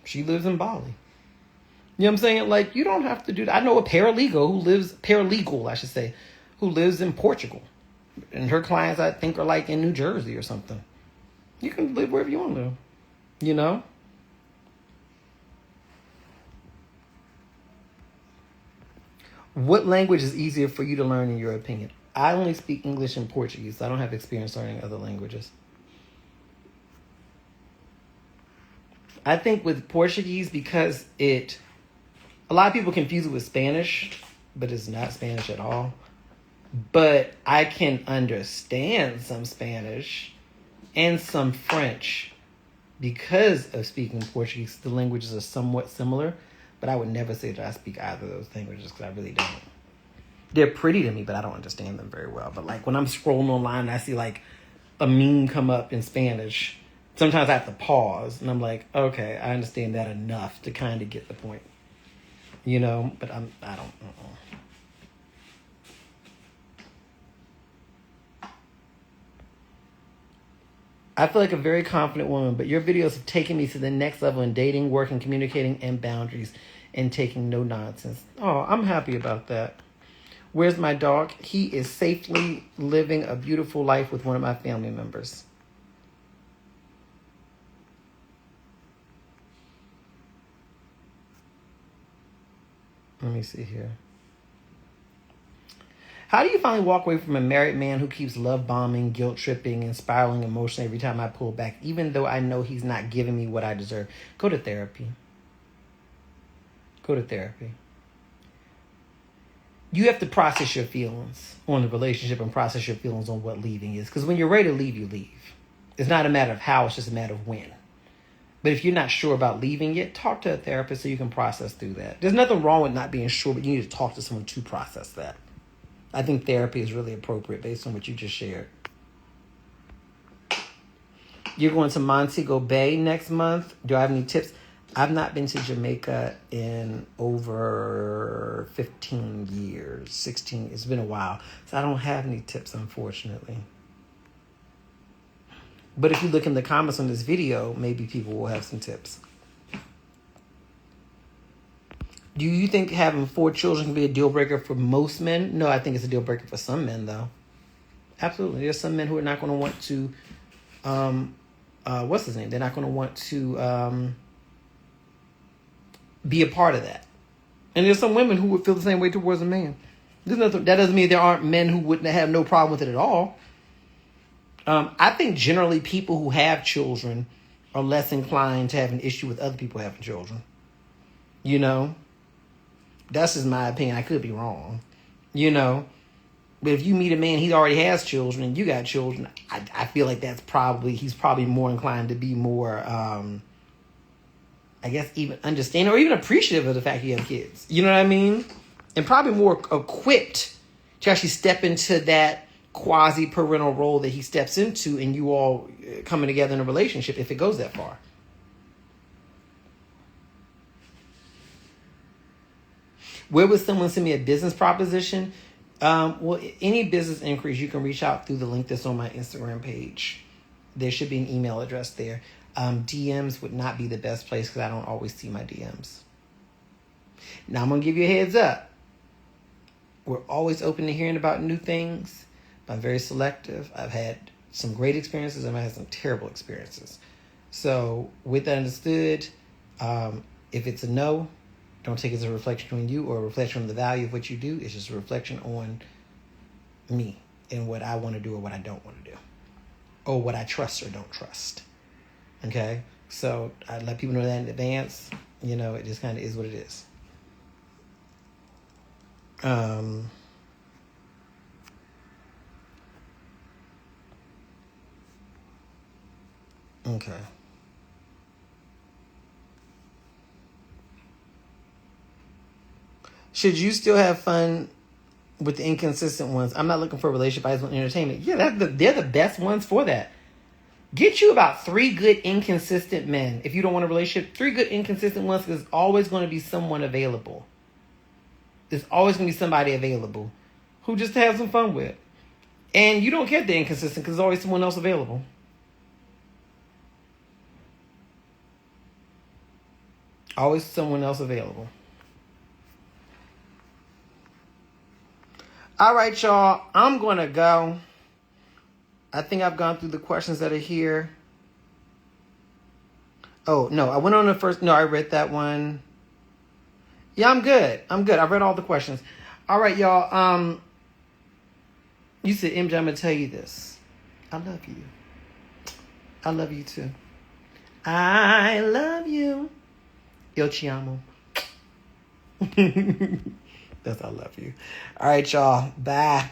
She lives in Bali. You know what I'm saying? Like, you don't have to do that. I know a paralegal, who lives in Portugal. And her clients, I think, are like in New Jersey or something. You can live wherever you want to live. You know? What language is easier for you to learn in your opinion? I only speak English and Portuguese. So I don't have experience learning other languages. I think with Portuguese, because a lot of people confuse it with Spanish, but it's not Spanish at all. But I can understand some Spanish and some French because of speaking Portuguese. The languages are somewhat similar, but I would never say that I speak either of those languages because I really don't. They're pretty to me, but I don't understand them very well. But like when I'm scrolling online and I see like a meme come up in Spanish, sometimes I have to pause and I'm like, okay, I understand that enough to kind of get the point. You know, but I don't. I feel like a very confident woman, but your videos have taken me to the next level in dating, working, communicating, and boundaries, and taking no nonsense. Oh, I'm happy about that. Where's my dog? He is safely living a beautiful life with one of my family members. Let me see here. How do you finally walk away from a married man who keeps love bombing, guilt tripping, and spiraling emotionally every time I pull back, even though I know he's not giving me what I deserve? Go to therapy. Go to therapy. you have to process your feelings on the relationship and process your feelings on what leaving is. Because when you're ready to leave, you leave. It's not a matter of how, it's just a matter of when. But if you're not sure about leaving yet, talk to a therapist so you can process through that. There's nothing wrong with not being sure, but you need to talk to someone to process that. I think therapy is really appropriate based on what you just shared. You're going to Montego Bay next month. Do I have any tips? I've not been to Jamaica in over 15 years, 16. It's been a while. So I don't have any tips, unfortunately. But if you look in the comments on this video, maybe people will have some tips. Do you think having 4 children can be a deal breaker for most men? No, I think it's a deal breaker for some men, though. Absolutely. There's some men who are not going to want to, what's his name? They're not going to want to be a part of that. And there's some women who would feel the same way towards a man. There's nothing, that doesn't mean there aren't men who wouldn't have no problem with it at all. I think generally people who have children are less inclined to have an issue with other people having children. You know? That's just my opinion. I could be wrong. You know? But if you meet a man, he already has children and you got children, I feel like he's probably more inclined to be more, I guess, even understanding or even appreciative of the fact you have kids. You know what I mean? And probably more equipped to actually step into that quasi-parental role that he steps into and you all coming together in a relationship if it goes that far. Where would someone send me a business proposition? Well, any business increase, you can reach out through the link that's on my Instagram page. There should be an email address there. DMs would not be the best place because I don't always see my DMs. Now, I'm going to give you a heads up. We're always open to hearing about new things. I'm very selective. I've had some great experiences and I've had some terrible experiences. So with that understood, if it's a no, don't take it as a reflection on you or a reflection on the value of what you do. It's just a reflection on me and what I want to do or what I don't want to do. Or what I trust or don't trust. Okay? So I let people know that in advance. You know, it just kind of is what it is. Okay. Should you still have fun with the inconsistent ones? I'm not looking for a relationship. I just want entertainment. Yeah, they're the best ones for that. Get you about 3 good inconsistent men. If you don't want a relationship, 3 good inconsistent ones, because there's always going to be someone available. There's always going to be somebody available who just to have some fun with. And you don't care if they're inconsistent because there's always someone else available. Always someone else available. All right, y'all. I'm going to go. I think I've gone through the questions that are here. Oh, no. I went on the first. No, I read that one. Yeah, I'm good. I read all the questions. All right, y'all. You said, MJ, I'm going to tell you this. I love you. I love you, too. I love you. Yo ci amo. That's I love you. All right, y'all. Bye.